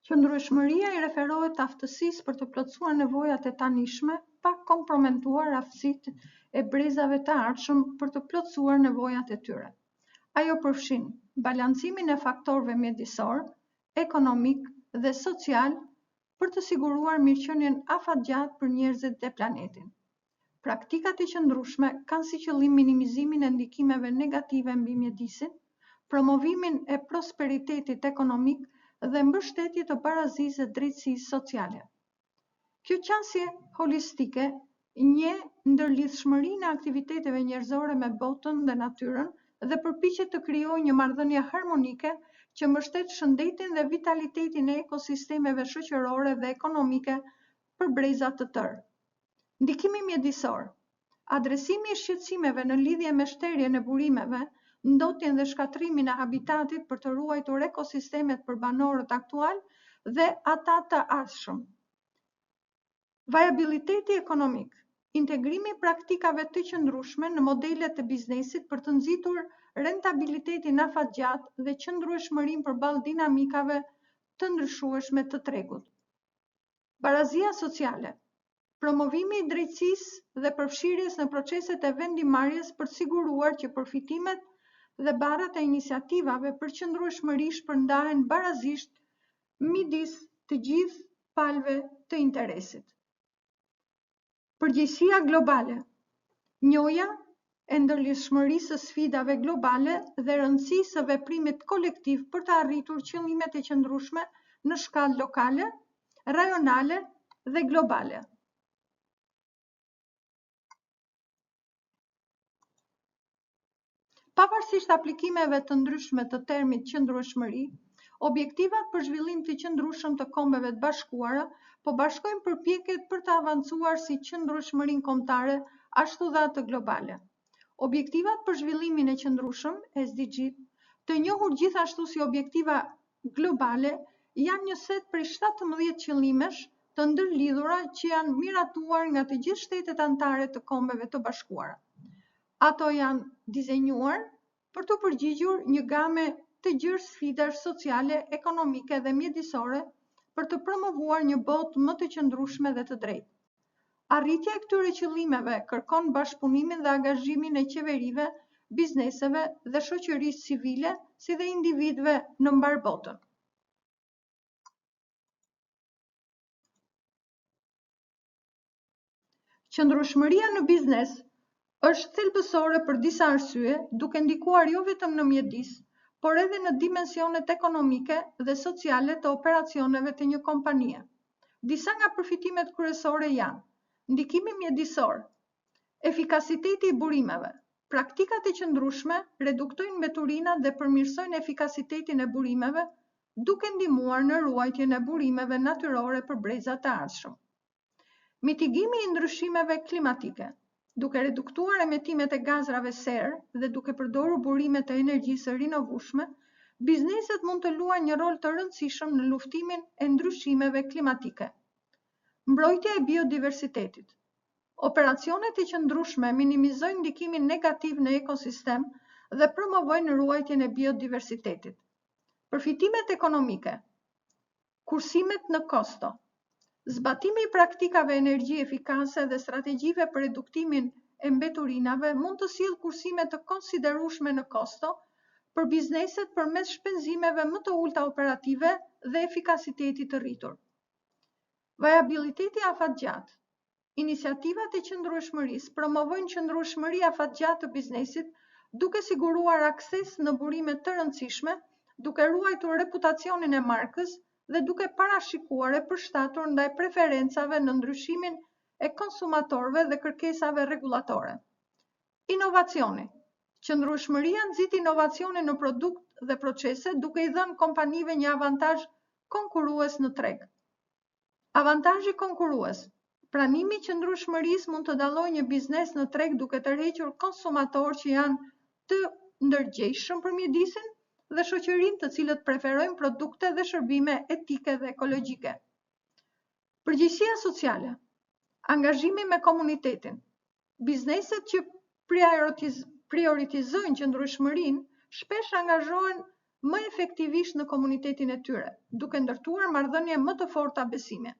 Qëndrueshmëria i referohet aftësisë për të plotësuar nevojat e tanishme pa komprometuar aftësitë e brezave të ardhshëm për të plotësuar nevojat e tyre. Ajo përfshin balancimin e faktorëve mjedisor, ekonomik dhe social për të siguruar mirëqenien afatgjatë për njerëzit dhe planetin. Praktikat e qëndrueshme kanë si qëllim minimizimin e ndikimeve negative mbi mjedisin, promovimin e prosperitetit ekonomik dhe mbështetje të barazisë dhe drejtësisë sociale. Kjo qasje holistike njeh ndërlidhshmërinë e aktiviteteve njerëzore me botën dhe natyrën dhe përpiqet të krijojë një marrëdhënie harmonike që mbështet shëndetin dhe vitalitetin e ekosistemeve shoqërore dhe ekonomike për breza të tërë. Ndikimi mjedisor. Adresimi i shqetësimeve në lidhje me shterjen e burimeve, ndotjen dhe shkatrimin e habitatit për të ruajtur ekosistemet për banorët aktual dhe ata të ardhshëm. Viabiliteti ekonomik. Integrimi i praktikave të qëndrueshme në modelet e biznesit për të nxitur rentabilitetin afatgjatë dhe qëndrueshmërinë përballë dinamikave të ndryshueshme të tregut. Barazia sociale. Promovimi i drejtësisë dhe përfshirjes në proceset e vendimarrjes për të siguruar që përfitimet dhe barrat e iniciativave për qëndrueshmëri shpërndahen barazisht midis të gjithë palëve të interesit. Përgjegjësia globale. Njohja e ndërlidhshmërisë së sfidave globale dhe rëndësisë së veprimit kolektiv për të arritur qëllimet e qëndrueshme në shkallë lokale, rajonale dhe globale. Pavarësisht aplikimeve të ndryshme të termit qëndrueshmëri, objektivat për zhvillim të qëndrueshëm të Kombeve të Bashkuara po bashkojnë përpjekjet për të avancuar si qëndrueshmërinë kombëtare ashtu dhe atë globale. Objektivat për zhvillimin e qëndrueshëm, SDG, të njohur gjithashtu si objektiva globale, janë një set prej 17 qëllimesh të ndërlidhura që janë miratuar nga të gjithë shtetet anëtare të Kombeve të Bashkuara. Ato janë dizenjuar për të përgjigjur një game të gjerë sfidash sociale, ekonomike dhe mjedisore për të promovuar një botë më të qëndrueshme dhe të drejtë. Arritja e këtyre qëllimeve kërkon bashkëpunimin dhe angazhimin e qeverive, bizneseve dhe shoqërisë civile, si dhe individëve në mbar botën. Qëndrueshmëria në biznes është thelbësore për disa arsye, duke ndikuar jo vetëm në mjedis, por edhe në dimensionet ekonomike dhe sociale të operacioneve të një kompanie. Disa nga përfitimet kryesore janë: ndikimi mjedisor, efikasiteti i burimeve. Praktikat e qëndrueshme reduktojnë mbeturinat dhe përmirësojnë efikasitetin e burimeve, duke ndihmuar në ruajtjen e burimeve natyrore për brezat të ardhshëm. Mitigimi i ndryshimeve klimatike. Duke reduktuar emetimet e gazrave serë dhe duke përdorur burime të energjisë rinovueshme, bizneset mund të luajnë një rol të rëndësishëm në luftimin e ndryshimeve klimatike. Mbrojtja e biodiversitetit. Operacionet e qëndrueshme minimizojnë ndikimin negativ në ekosistem dhe promovojnë ruajtjen e biodiversitetit. Përfitimet ekonomike. Kursimet në kosto. Zbatimi i praktikave energji efikase dhe strategjive për reduktimin e mbeturinave mund të sjellë kursime të konsiderueshme në kosto për bizneset përmes shpenzimeve më të ulta operative dhe efikasitetit të rritur. Viabiliteti afatgjatë. Iniciativat e qëndrueshmërisë promovojnë qëndrueshmëri afatgjatë të biznesit, duke siguruar akses në burime të rëndësishme, duke ruajtur reputacionin e markës dhe duke parashikuar e përshtatur ndaj preferencave në ndryshimin e konsumatorëve dhe kërkesave rregullatore. Inovacioni. Qëndrueshmëria nxit inovacione në produkt dhe procese, duke i dhënë kompanive një avantazh konkurrues në treg. Avantazhi konkurrues. Pranimi i qëndrueshmërisë mund të dallojë një biznes në treg duke tërhequr konsumatorë që janë të ndërgjegjshëm për mjedisin dhe shoqërinë të cilët preferojnë produkte dhe shërbime etike dhe ekologjike. Përgjegjësia sociale. Angazhimi me komunitetin. Bizneset që prioritizojnë qëndrueshmërinë shpesh angazhohen më efektivisht në komunitetin e tyre, duke ndërtuar marrëdhënie më të forta besimi.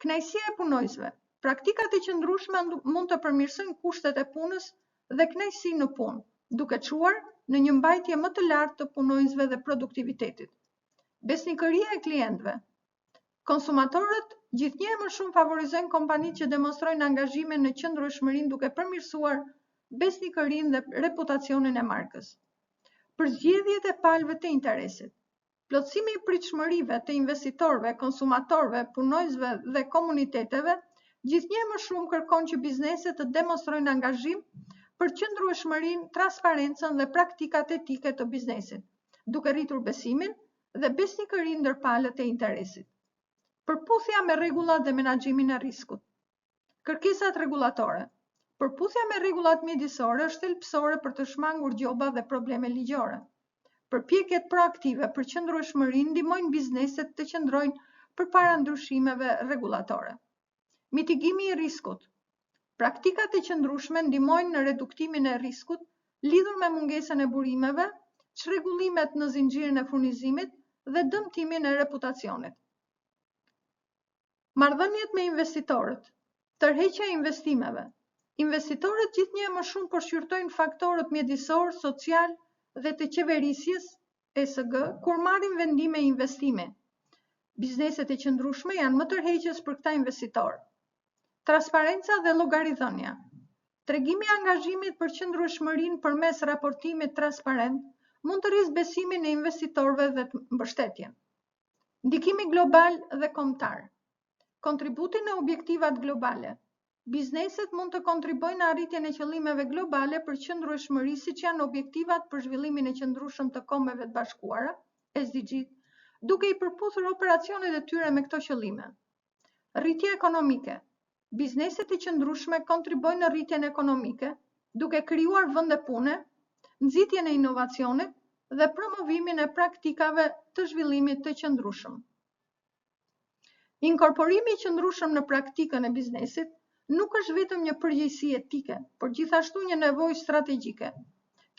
Kënaqësia e punojësve. Praktikat e qëndrueshme mund të përmirësojnë kushtet e punës dhe kënaqësinë në punë, duke çuar në një mbajtje më të lartë të punojësve dhe produktivitetit. Besnikëria e klientëve. Konsumatorët gjithnjëherë më shumë favorizojnë kompanitë që demonstrojnë angazhime në qëndrueshmërinë duke përmirësuar besnikërinë dhe reputacionin e markës. Përzgjedhjet e palëve të interesit. Plotësimi i pritshmërive të investitorëve, konsumatorëve, punojësve dhe komuniteteve gjithnjëherë më shumë kërkon që bizneset të demonstrojnë angazhim për qëndrueshmërinë, transparencën dhe praktikat etike të biznesit, duke rritur besimin dhe besnikërinë ndër palët e interesit. Përputhja me rregullat dhe menaxhimin e riskut. Kërkesat rregullatore. Përputhja me rregullat mjedisore është thelbësore për të shmangur gjoba dhe probleme ligjore. Përpjekjet proaktive për qëndrueshmërinë ndihmojnë bizneset të qëndrojnë përpara ndryshimeve rregullatore. Mitigimi i riskut. Praktikat e qëndrueshme ndihmojnë në reduktimin e riskut lidhur me mungesën e burimeve, çrregullimet në zinxhirin e furnizimit dhe dëmtimin e reputacionit. Marrëdhëniet me investitorët. Tërheqja e investimeve. Investitorët gjithnjëherë më shumë po shqyrtojnë faktorët mjedisor, social dhe të qeverisjes ESG kur marrin vendime investime. Bizneset e qëndrueshme janë më tërheqës për këta investitorë. Transparenca dhe llogaridhënia. Tregimi i angazhimit për qëndrueshmërinë përmes raportimit transparent mund të rrisë besimin e investitorëve dhe mbështetjen. Ndikimi global dhe kombëtar. Kontributi në objektivat globale. Bizneset mund të kontribojnë në arritjen e qëllimeve globale për qëndrueshmëri, siç janë objektivat për zhvillimin e qëndrueshëm të Kombeve të Bashkuara, SDG, duke i përputhur operacionet e tyre me këto qëllime. Rritje ekonomike. Bizneset e qëndrueshme kontribojnë në rritjen ekonomike, duke krijuar vende pune, nxitjen e inovacionit dhe promovimin e praktikave të zhvillimit të qëndrueshëm. Inkorporimi i qëndrueshëm në praktikën e biznesit nuk është vetëm një përgjegjësi etike, por gjithashtu një nevojë strategjike.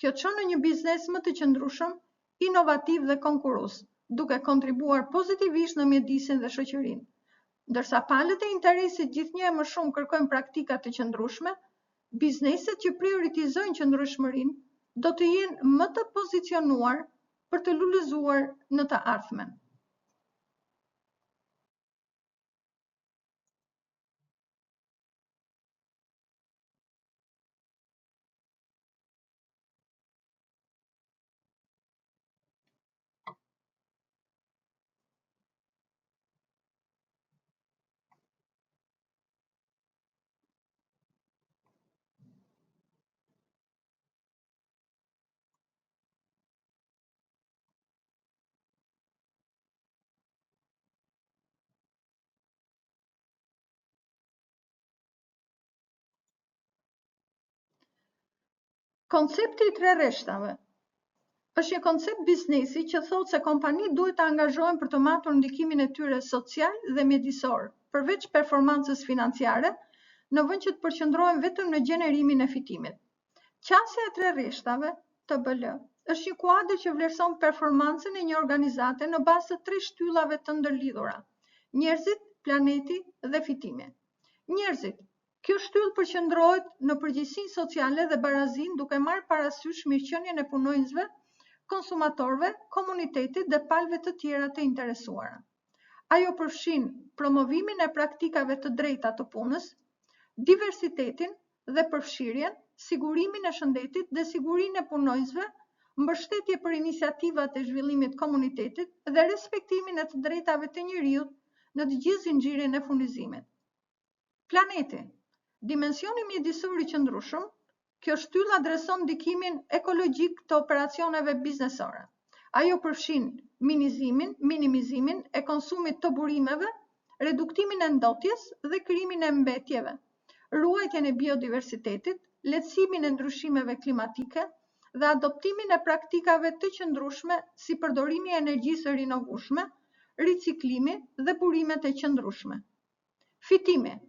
Kjo çon në një biznes më të qëndrueshëm, inovativ dhe konkurrues, duke kontribuar pozitivisht në mjedisin dhe shoqërinë. Ndërsa palët e interesit gjithnjëherë më shumë kërkojnë praktika të qëndrueshme, bizneset që prioritizojnë qëndrueshmërinë do të jenë më të pozicionuar për të lulëzuar në të ardhmen. Koncepti i tre rreshtave. Është një koncept biznesi që thotë se kompanitë duhet të angazhohen për të matur ndikimin e tyre social dhe mjedisor, përveç performancës financiare, në vend që të përqendrohen vetëm në gjenerimin e fitimit. Qasja e tre rreshtave, TBL, është një kuadër që vlerëson performancën e një organizate në bazë të tre shtyllave të ndërlidhura: njerëzit, planeti dhe fitimi. Njerëzit. Kjo shtyllë përqendrohet në përgjegjësinë sociale dhe barazinë, duke marrë parasysh mirëqenien e punonjësve, konsumatorëve, komunitetit dhe palëve të tjera të interesuara. Ajo përfshin promovimin e praktikave të drejta të punës, diversitetin dhe përfshirjen, sigurimin e shëndetit dhe sigurinë e punonjësve, mbështetje për iniciativat e zhvillimit komunitetit dhe respektimin e të drejtave të njerëzit në të gjithë zinxhirin e furnizimit. Planeti. Dimensioni mjedisor i qëndrueshëm. Kjo shtyllë adreson ndikimin ekologjik të operacioneve biznesore. Ajo përfshin minimizimin e konsumit të burimeve, reduktimin e ndotjes dhe krijimin e mbetjeve, ruajtjen e biodiversitetit, lehtësimin e ndryshimeve klimatike dhe adoptimin e praktikave të qëndrueshme si përdorimi i energjisë rinovueshme, riciklimi dhe burimet e qëndrueshme. Fitimi.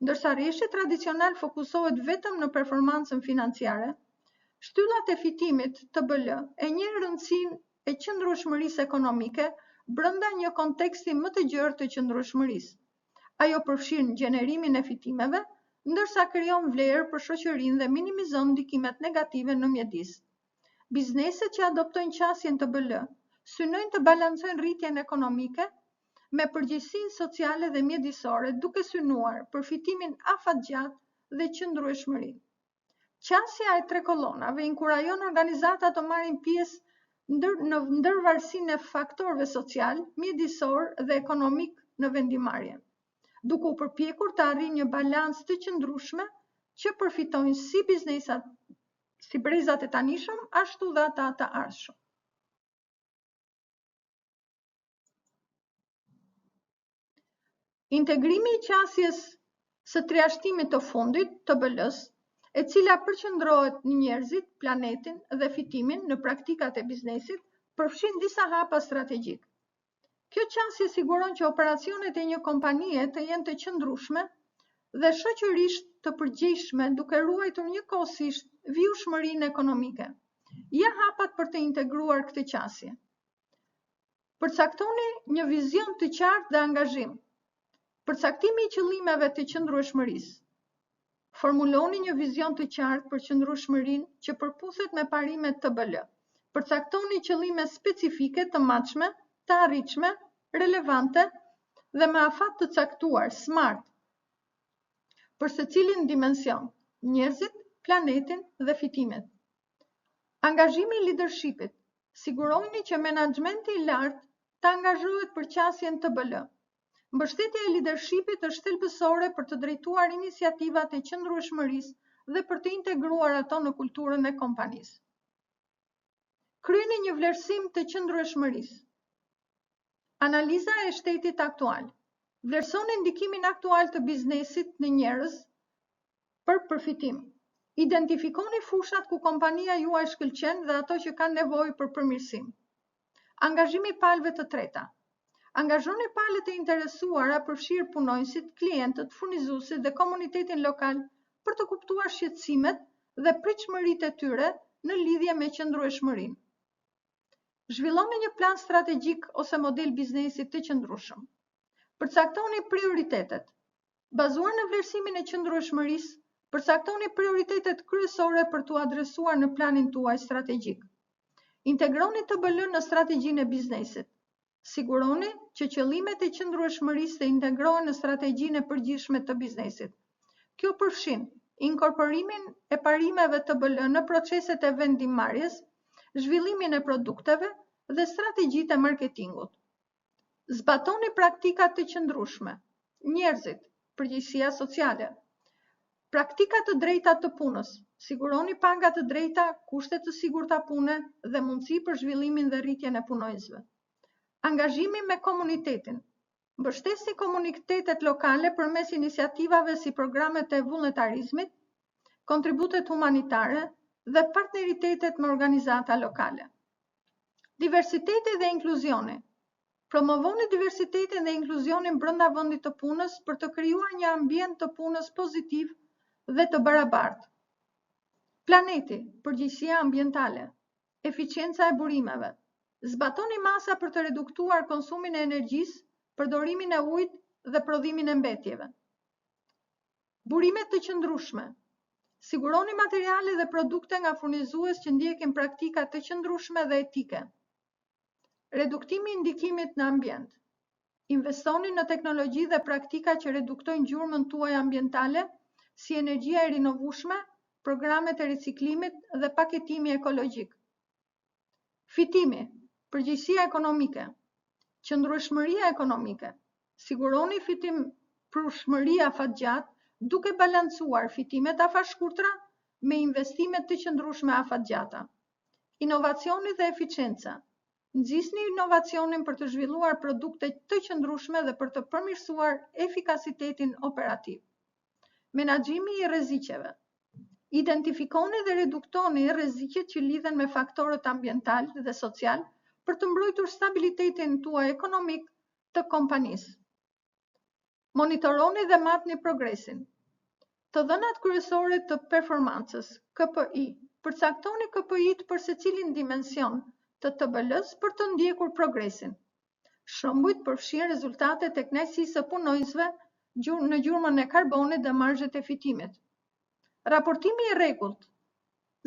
Ndërsa rreshi tradicional fokusohet vetëm në performancën financiare, shtyllat e fitimit TBL e njeh rëndësinë e qëndrueshmërisë ekonomike brenda një konteksti më të gjerë të qëndrueshmërisë. Ajo përfshin gjenerimin e fitimeve, ndërsa krijon vlerë për shoqërinë dhe minimizon ndikimet negative në mjedis. Bizneset që adoptojnë qasjen të BL synojnë të balancojnë rritjen ekonomike me përgjegjësinë sociale dhe mjedisore, duke synuar përfitimin afatgjatë dhe qëndrueshmërinë. Qasja e 3 kolonave inkurajon organizata të marrin pjesë në ndërvarësinë e faktorëve social, mjedisor dhe ekonomik në vendimarrje, duke u përpjekur të arrijë një balancë të qëndrueshme që përfitojnë si biznesat, si brezat e tanishëm, ashtu dhe ata të ardhshëm. Integrimi i qasjes së triashtimit të fundit të BL-s, e cila përqendrohet në njerëzit, planetin dhe fitimin në praktikat e biznesit, përfshin disa hapa strategjik. Kjo qasje siguron që operacionet e një kompanie të jenë të qëndrueshme dhe shoqërisht të përgjegjshme, duke ruajtur njëkohësisht vijshmërinë ekonomike. Ja hapat për të integruar këtë qasje. Përcaktoni një vizion të qartë dhe angazhim. Përcaktimi i qëllimeve të qëndrueshmërisë. Formuloni një vizion të qartë për qëndrueshmërinë që përputhet me parimet të BL. Përcaktoni qëllime specifike të matshme, të arritshme, relevante dhe me afat të caktuar, smart, për secilin dimension, njerëzit, planetin dhe fitimet. Angazhimi i leadershipit. Sigurojeni që menaxhmenti i lartë të angazhohet për qasjen të BL. Mbështetja e leadershipit është thelbësore për të drejtuar iniciativat e qëndrueshmërisë dhe për të integruar ato në kulturën e kompanisë. Kryeni një vlerësim të qëndrueshmërisë. Analiza e shtetit aktual. Vlerësoni ndikimin aktual të biznesit në njerëz për përfitim. Identifikoni fushat ku kompania juaj shkëlqen dhe ato që kanë nevojë për përmirësim. Angazhimi i palëve të treta. Angazhoni palët e interesuara, përfshirë punonjësit, klientët, furnizuesit dhe komunitetin lokal për të kuptuar shqetësimet dhe pritshmëritë e tyre në lidhje me qëndrueshmërinë. Zhvilloni një plan strategjik ose model biznesi të qëndrueshëm. Përcaktoni prioritetet. Bazuar në vlerësimin e qëndrueshmërisë, përcaktoni prioritetet kryesore për t'u adresuar në planin tuaj strategjik. Integroni të BL në strategjinë e biznesit. Siguroni që qëllimet e qëndrueshmërisë të integrohen në strategjinë e përgjithshme të biznesit. Kjo përfshin inkorporimin e parimeve të BL në proceset e vendimarrjes, zhvillimin e produkteve dhe strategjitë e marketingut. Zbatoni praktikat të qëndrueshme, njerëzit, përgjegjësia sociale. Praktikat të drejta të punës. Siguroni paga të drejta, kushte të sigurta pune dhe mundësi për zhvillimin dhe rritjen e punonjësve. Angazhimi me komunitetin. Mbështesni komunitetet lokale përmes iniciativave si programet e vullnetarizmit, kontributet humanitare dhe partneritetet me organizata lokale. Diversiteti dhe inkluzioni. Promovoni diversitetin dhe inkluzionin brenda vendit të punës për të krijuar një ambient të punës pozitiv dhe të barabartë. Planeti, përgjegjësia ambientale, eficienca e burimeve. Zbatoni masa për të reduktuar konsumin e energjisë, përdorimin e ujit dhe prodhimin e mbetjeve. Burimet të qëndrueshme. Siguroni materiale dhe produkte nga furnizues që ndjekin praktika të qëndrueshme dhe etike. Reduktimi i ndikimit në ambient. Investoni në teknologji dhe praktika që reduktojnë gjurmën tuaj ambientale, si energjia e rinovueshme, programet e riciklimit dhe paketimi ekologjik. Fitimi. Përgjegjësia ekonomike. Qëndrueshmëria ekonomike. Siguroni fitim prushmëri afatgjatë duke balancuar fitimet afashkurtra me investimet të qëndrueshme afatgjata. Inovacioni dhe eficienca. Nxisni inovacionin për të zhvilluar produkte të qëndrueshme dhe për të përmirësuar efikasitetin operativ. Menaxhimi i rreziqeve. Identifikoni dhe reduktoni rreziqet që lidhen me faktorët ambiental dhe social për të mbrojtur stabilitetin tuaj ekonomik të kompanisë. Monitoroni dhe matni progresin. Të dhënat kryesore të performancës, KPI. Përcaktoni KPI-t për secilin dimension të TBL-s për të ndjekur progresin. Shembujt përfshin rezultatet e kënaqësisë së punonjësve në gjurmën e karbonit dhe marzhet e fitimit. Raportimi i rregullt.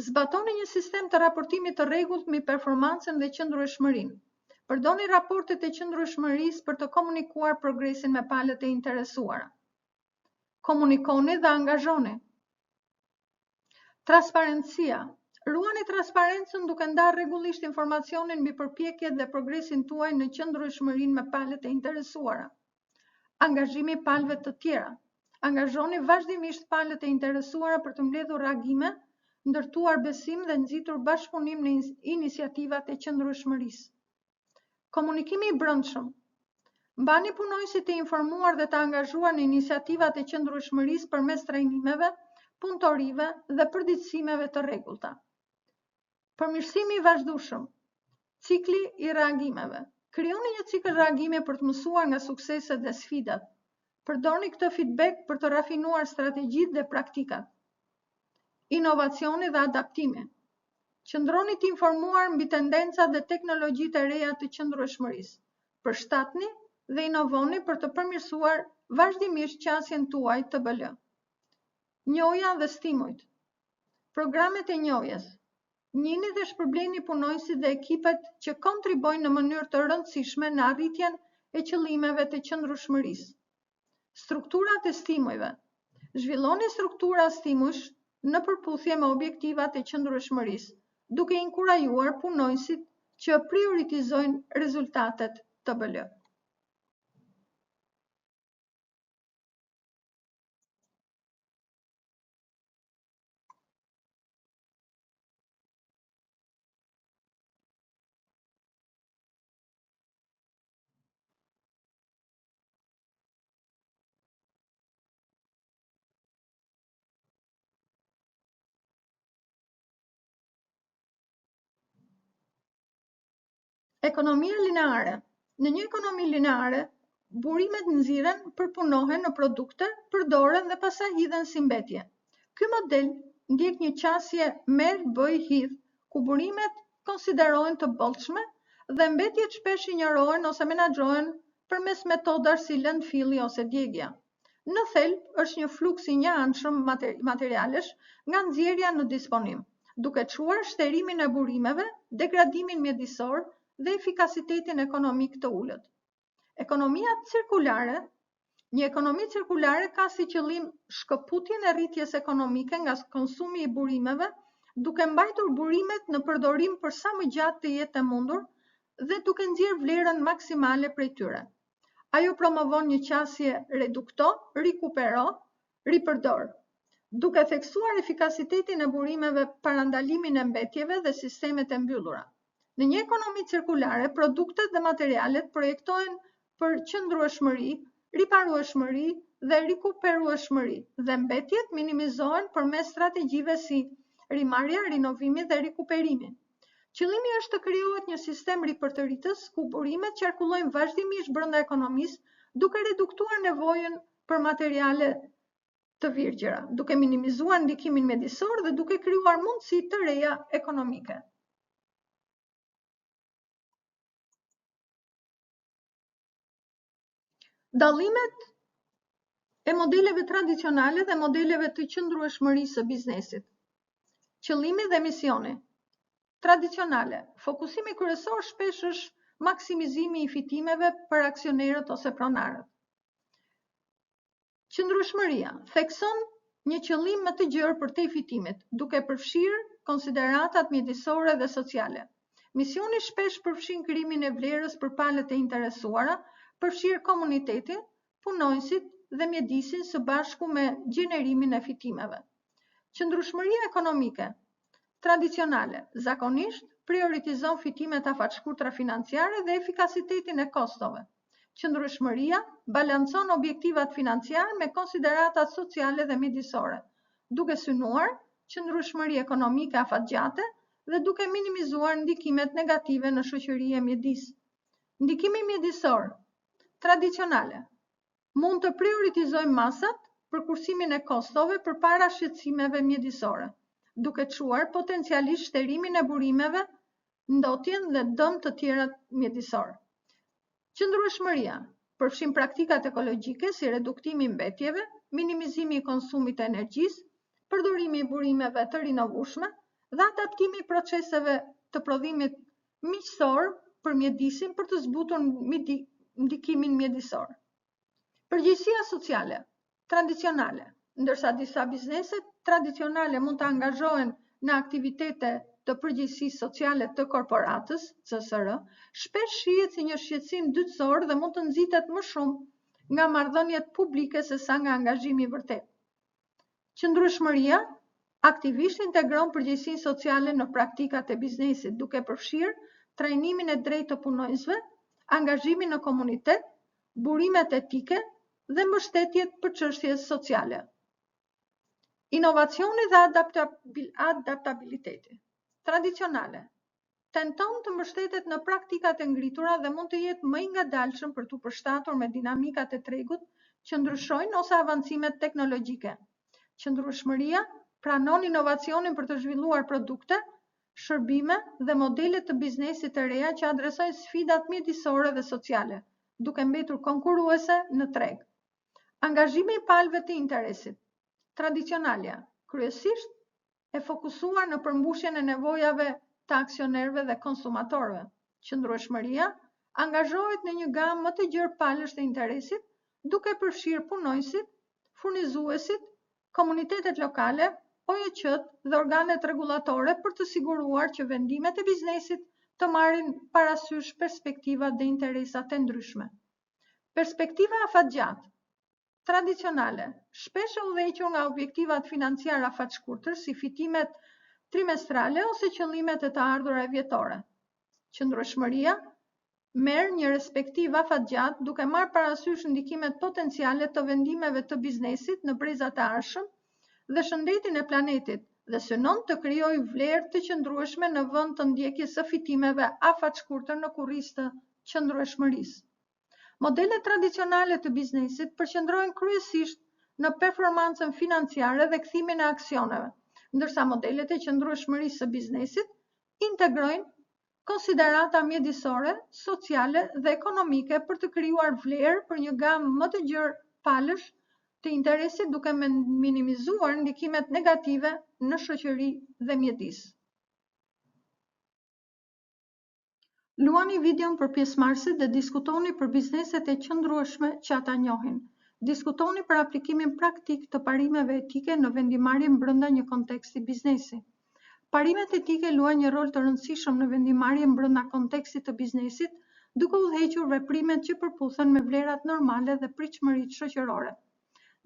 Zbatoni një sistem të raportimit të rregullt mbi performancën dhe qëndrueshmërinë. Përdorni raportet e qëndrueshmërisë për të komunikuar progresin me palët e interesuara. Komunikoni dhe angazhoni. Transparencia. Ruani transparencën duke ndarë rregullisht informacionin mbi përpjekjet dhe progresin tuaj në qëndrueshmërinë me palët e interesuara. Angazhimi i palëve të tjera. Angazhoni vazhdimisht palët e interesuara për të mbledhur reagime, ndërtuar besim dhe nxitur bashkëpunim në iniciativat e qëndrueshmërisë. Komunikimi i brendshëm. Mbani punonjësit të informuar dhe të angazhuar në iniciativat e qëndrueshmërisë përmes trajnimeve, punëtorive dhe përditësimeve të rregullta. Përmirësimi i vazhdueshëm. Cikli i reagimeve. Krijoni një cikël reagimi për të mësuar nga sukseset dhe sfidat. Përdorni këtë feedback për të rafinuar strategjitë dhe praktikat. Inovacioni dhe adaptimi. Qëndroni të informuar mbi tendencat dhe teknologjitë e reja të qëndrueshmërisë. Përshtatni dhe inovoni për të përmirësuar vazhdimisht qasjen tuaj TBL. Njohja dhe stimujt. Programet e njohjes. Njihni dhe shpërbleni punonjësit dhe ekipet që kontribojnë në mënyrë të rëndësishme në arritjen e qëllimeve të qëndrueshmërisë. Strukturat e stimujve. Zhvilloni struktura stimujsh në përputhje me objektivat e qëndrueshmërisë, duke inkurajuar punonjësit që prioritizojnë rezultatet TBL. Ekonomia lineare. Në një ekonomi lineare, burimet nxiren, përpunohen në produkte, përdoren dhe pastaj hidhen si mbetje. Ky model ndjek një qasje merr-bëj-hidh, ku burimet konsiderohen të bollshme dhe mbetjet shpesh injorohen ose menaxhohen përmes metodash si lëndfilli ose djegja. Në thelb është një fluks i njeanshëm materialesh nga nxjerrja në disponim, duke çuar shterimin e burimeve, degradimin mjedisor dhe efikasitetin ekonomik të ulët. Ekonomia cirkulare. Një ekonomi cirkulare ka si qëllim shkëputjen e rritjes ekonomike nga konsumi i burimeve, duke mbajtur burimet në përdorim për sa më gjatë të jetë e mundur dhe duke nxjerrë vlerën maksimale prej tyre. Ajo promovon një qasje redukto, rikupero, ripërdor, duke theksuar efikasitetin e burimeve, parandalimin e mbetjeve dhe sistemet e mbyllura. Në një ekonomi cirkulare, produktet dhe materialet projektohen për qëndrueshmëri, riparueshmëri dhe rikuperueshmëri, dhe mbetjet minimizohen përmes strategjive si rimarrja, rinovimi dhe rikuperimi. Qëllimi është të krijohet një sistem ripërtëritës ku burimet qarkullojnë vazhdimisht brenda ekonomisë, duke reduktuar nevojën për materiale të virgjëra, duke minimizuar ndikimin mjedisor dhe duke krijuar mundësi të reja ekonomike. Dallimet e modeleve tradicionale dhe modeleve të qëndrueshmërisë së biznesit. Qëllimi dhe misioni. Tradicionale, fokusimi kryesor shpesh është maksimizimi i fitimeve për aksionerët ose pronarët. Qëndrueshmëria thekson një qëllim më të gjerë përtej fitimit, duke përfshirë konsideratat mjedisore dhe sociale. Misioni shpesh përfshin krijimin e vlerës për palët e interesuara, përfshirë komunitetin, punonjësit dhe mjedisin së bashku me gjenerimin e fitimeve. Qëndrueshmëria ekonomike. Tradicionale, zakonisht prioritizon fitimet afatshkurtra financiare dhe efikasitetin e kostove. Qëndrueshmëria balancon objektivat financiare me konsideratat sociale dhe mjedisore, duke synuar qëndrueshmëri ekonomike afatgjate dhe duke minimizuar ndikimet negative në shoqëri e mjedis. Ndikimi mjedisor. Tradicionale, mund të prioritizojmë masat për kursimin e kostove përpara shqetësimeve mjedisore, duke çuar potencialisht shterimin e burimeve ndotjen dhe dëm të tjera mjedisor. Qëndrueshmëria përfshin praktikat ekologjike si reduktimi i mbetjeve, minimizimi i konsumit të energjisë, përdorimi i burimeve të rinovueshme dhe adaptimi i proceseve të prodhimit miqësor për mjedisin për të zbutur ndikimin mjedisor. Përgjegjësia sociale tradicionale, ndërsa disa bizneset tradicionale mund të angazhohen në aktivitete të përgjegjësisë sociale të korporatës, CSR, shpesh shihet si një shqetësim dytësor dhe mund të nxitet më shumë nga marrëdhëniet publike sesa nga angazhimi i vërtet. Qëndrueshmëria aktivisht integron përgjegjësinë sociale në praktikat e biznesit, duke përfshirë trajnimin e drejtë të punonjësve, angazhimin në komunitet, burimet etike dhe mbështetjet për çështje sociale. Inovacioni dhe adaptabiliteti. Tradicionale tenton të mbështetet në praktikat e ngritura dhe mund të jetë më i ngadalshëm për të përshtatur me dinamikat e tregut që ndryshojnë ose avancimet teknologjike. Qëndrueshmëria pranon inovacionin për të zhvilluar produkte, shërbime dhe modele të biznesit të reja që adresojnë sfidat mjedisore dhe sociale, duke mbetur konkurruese në treg. Angazhimi i palëve të interesit. Tradicionalja, kryesisht e fokusuar në përmbushjen e nevojave të aksionerëve dhe konsumatorëve. Qëndrueshmëria angazhohet në një gamë më të gjerë palësh të interesit, duke përfshirë punonjësit, furnizuesit, komunitetet lokale, OJQ-t dhe organet rregullatore për të siguruar që vendimet e biznesit të marrin parasysh perspektivat dhe interesat e ndryshme. Perspektiva afatgjatë. Tradicionale, shpesh e udhëhequr nga objektivat financiare afatshkurtër si fitimet trimestrale ose qëllimet e të ardhurave vjetore. Qëndrueshmëria merr një perspektivë afatgjatë duke marrë parasysh ndikimet potenciale të vendimeve të biznesit në brezat e ardhshëm dhe shëndetin e planetit dhe synon të krijojë vlerë të qëndrueshme në vend të ndjekjes së fitimeve afatshkurtër në kurrizë të qëndrueshmërisë. Modelet tradicionale të biznesit përqendrohen kryesisht në performancën financiare dhe kthimin e aksioneve, ndërsa modelet e qëndrueshmërisë së biznesit integrojnë konsiderata mjedisore, sociale dhe ekonomike për të krijuar vlerë për një gamë më të gjerë palësh të interesit duke minimizuar ndikimet negative në shoqëri dhe mjedis. Luani videon për pjesëmarrësit dhe diskutoni për bizneset e qëndrueshme që ata njohin. Diskutoni për aplikimin praktik të parimeve etike në vendimarrjen brenda një konteksti biznesi. Parimet etike luajnë një rol të rëndësishëm në vendimarrjen brenda kontekstit të biznesit, duke udhëhequr veprimet që përputhen me vlerat normale dhe pritshmëritë shoqërore.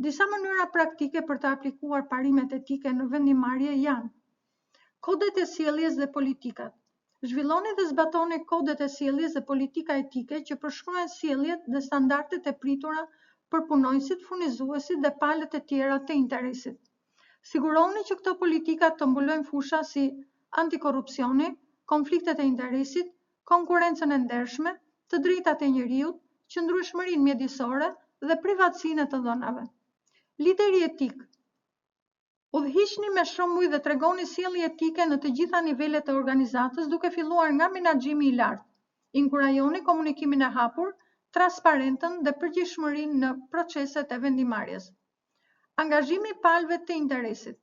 Disa mënyra praktike për të aplikuar parimet etike në vendimarrje janë: kodet e sjelljes dhe politikat. Zhvilloni dhe zbatoni kodet e sjelljes dhe politika etike që përshkruajnë sjelljet dhe standardet e pritura për punonjësit, furnizuesit dhe palët e tjera të interesit. Siguroni që këto politika të mbulojnë fusha si antikorrupsioni, konfliktet e interesit, konkurrencën e ndershme, të drejtat e njerëzit, qëndrueshmërinë mjedisore dhe privatësinë e të dhënave. Lideri etik. Udhëhiqni me shembuj dhe tregoni sjellje etike në të gjitha nivelet e organizatës, duke filluar nga menaxhimi i lartë. Inkurajoni komunikimin e hapur, transparentën dhe përgjegjësinë në proceset e vendimarrjes. Angazhimi i palëve të interesit.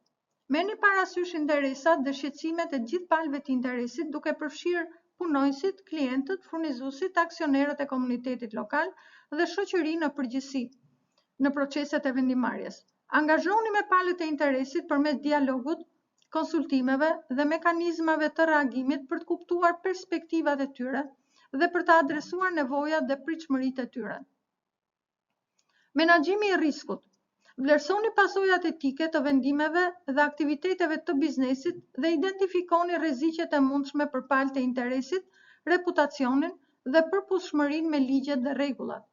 Merrni parasysh interesat dhe shqetësimet e gjithë palëve të interesit, duke përfshirë punonjësit, klientët, furnizuesit, aksionerët e komunitetit lokal dhe shoqërinë në përgjithësi në proceset e vendimarrjes. Angazhoni me palët e interesit përmes dialogut, konsultimeve dhe mekanizmave të reagimit për të kuptuar perspektivat e tyre dhe për të adresuar nevojat dhe pritshmëritë e tyre. Menaxhimi i riskut. Vlerësoni pasojat etike të vendimeve dhe aktiviteteve të biznesit dhe identifikoni rreziqet e mundshme për palët e interesit, reputacionin dhe përputhshmërinë me ligjet dhe rregullat.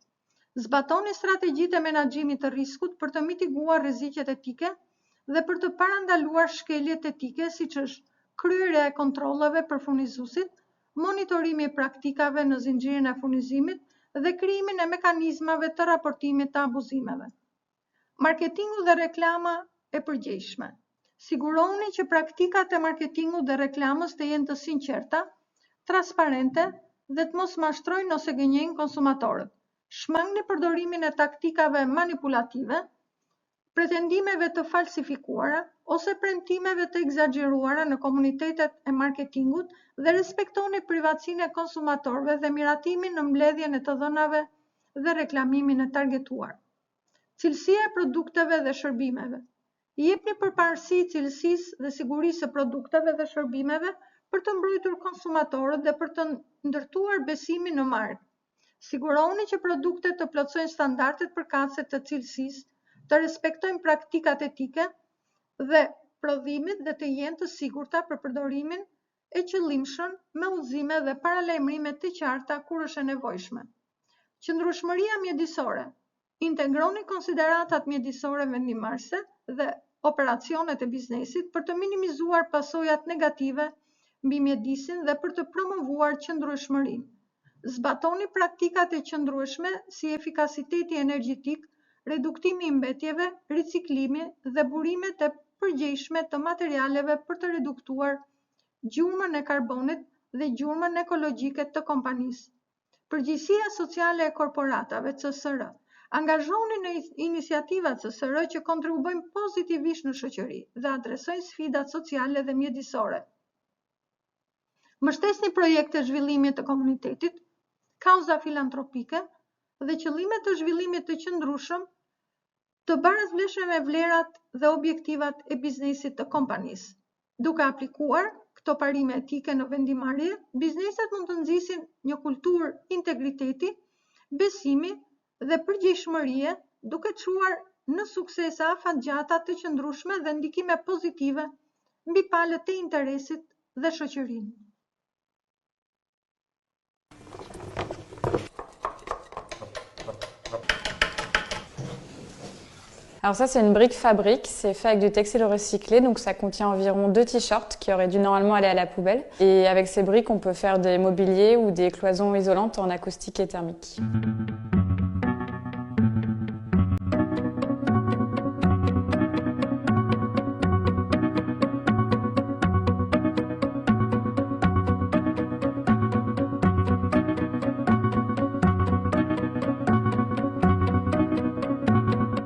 Zbatoni strategjitë e menaxhimit të riskut për të mitiguar rreziqet etike dhe për të parandaluar shkeljet etike siç është kryerja e kontrolleve për furnizuesit, monitorimi i praktikave në zinxhirin e furnizimit dhe krijimin e mekanizmave të raportimit të abuzimeve. Marketingu dhe reklama e përgjegjshme. Siguroni që praktikat e marketingut dhe reklamës të jenë të sinqerta, transparente dhe të mos mashtrojnë ose gënjejnë konsumatorët. Shmangni përdorimin e taktikave manipulative, pretendimeve të falsifikuara ose premtimeve të egzageruara në komunitetet e marketingut dhe respektoni privatësinë e konsumatorëve dhe miratimin në mbledhjen e të dhënave dhe reklamimin e targetuar. Cilësia e produkteve dhe shërbimeve. Jepni përparësi cilësisë dhe sigurisë së produkteve dhe shërbimeve për të mbrojtur konsumatorët dhe për të ndërtuar besimin në markë. Siguroni që produktet të plotësojnë standardet përkatëse të cilësisë, të respektojnë praktikat etike dhe prodhimit dhe të jenë të sigurta për përdorimin e qëllimshëm me udhëzime dhe paralajmërime të qarta kur është e nevojshme. Qëndrueshmëria mjedisore. Integroni konsideratat mjedisore vendimarrëse dhe operacionet e biznesit për të minimizuar pasojat negative mbi mjedisin dhe për të promovuar qëndrueshmërinë. Zbatoni praktikat e qëndrueshme si efikasiteti energjetik, reduktimi i mbetjeve, riciklimi dhe burimet e përgjegjshme të materialeve për të reduktuar gjurmën e karbonit dhe gjurmën ekologjike të kompanisë. Përgjegjësia sociale e korporatave (CSR). Angazhoni në iniciativa CSR që kontribuojnë pozitivisht në shoqëri dhe adresojnë sfidat sociale dhe mjedisore. Mbështesni projekte zhvillimit të komunitetit, kauza filantropike dhe qëllime të zhvillimit të qëndrueshëm të barazvlefshme me vlerat dhe objektivat e biznesit të kompanisë. Duke aplikuar këto parime etike në vendimarrje, bizneset mund të nxisin një kulturë integriteti, besimi dhe përgjegjshmërie, duke çuar në suksese afatgjata të qëndrueshme dhe ndikime pozitive mbi palët e interesit dhe shoqërinë. Alors ça, c'est une brique fabrique, c'est fait avec du textile recyclé, donc ça contient environ 2 t-shirts qui auraient dû normalement aller à la poubelle. Et avec ces briques, on peut faire des mobiliers ou des cloisons isolantes en acoustique et thermique.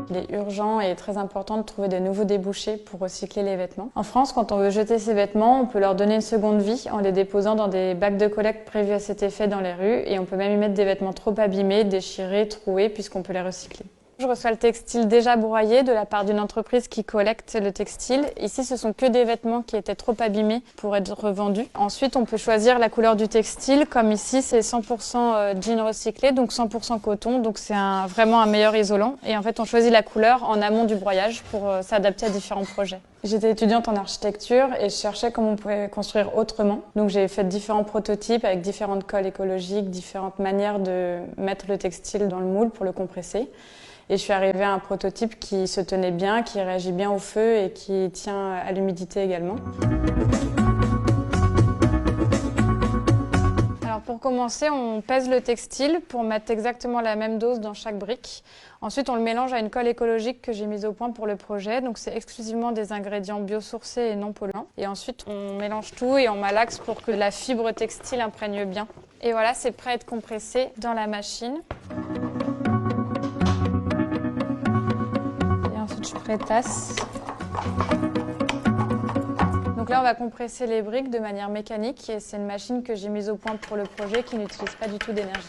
Il est urgent et très important de trouver de nouveaux débouchés pour recycler les vêtements. En France, quand on veut jeter ses vêtements, on peut leur donner une seconde vie en les déposant dans des bacs de collecte prévus à cet effet dans les rues, et on peut même y mettre des vêtements trop abîmés, déchirés, troués, puisqu'on peut les recycler. Je reçois le textile déjà broyé de la part d'une entreprise qui collecte le textile. Ici, ce sont que des vêtements qui étaient trop abîmés pour être revendus. Ensuite, on peut choisir la couleur du textile. Comme ici, c'est 100% jean recyclé, donc 100% coton. Donc c'est vraiment un meilleur isolant. Et en fait, on choisit la couleur en amont du broyage pour s'adapter à différents projets. J'étais étudiante en architecture et je cherchais comment on pouvait construire autrement. Donc j'ai fait différents prototypes avec différentes colles écologiques, différentes manières de mettre le textile dans le moule pour le compresser. Et je suis arrivée à un prototype qui se tenait bien, qui réagit bien au feu et qui tient à l'humidité également. Alors pour commencer, on pèse le textile pour mettre exactement la même dose dans chaque brique. Ensuite, on le mélange à une colle écologique que j'ai mise au point pour le projet. Donc c'est exclusivement des ingrédients biosourcés et non polluants. Et ensuite, on mélange tout et on malaxe pour que la fibre textile imprègne bien. Et voilà, c'est prêt à être compressé dans la machine. Je prétasse. Donc là, on va compresser les briques de manière mécanique et c'est une machine que j'ai mise au point pour le projet qui n'utilise pas du tout d'énergie.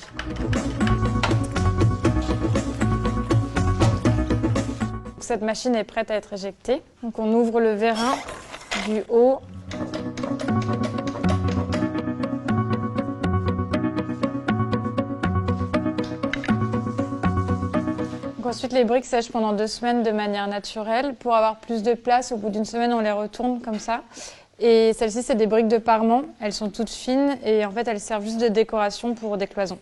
Cette machine est prête à être éjectée. Donc on ouvre le vérin du haut. Ensuite, les briques sèchent pendant 2 semaines de manière naturelle. Pour avoir plus de place, au bout d'une semaine, on les retourne comme ça. Et celles-ci, c'est des briques de parement. Elles sont toutes fines et en fait, elles servent juste de décoration pour des cloisons.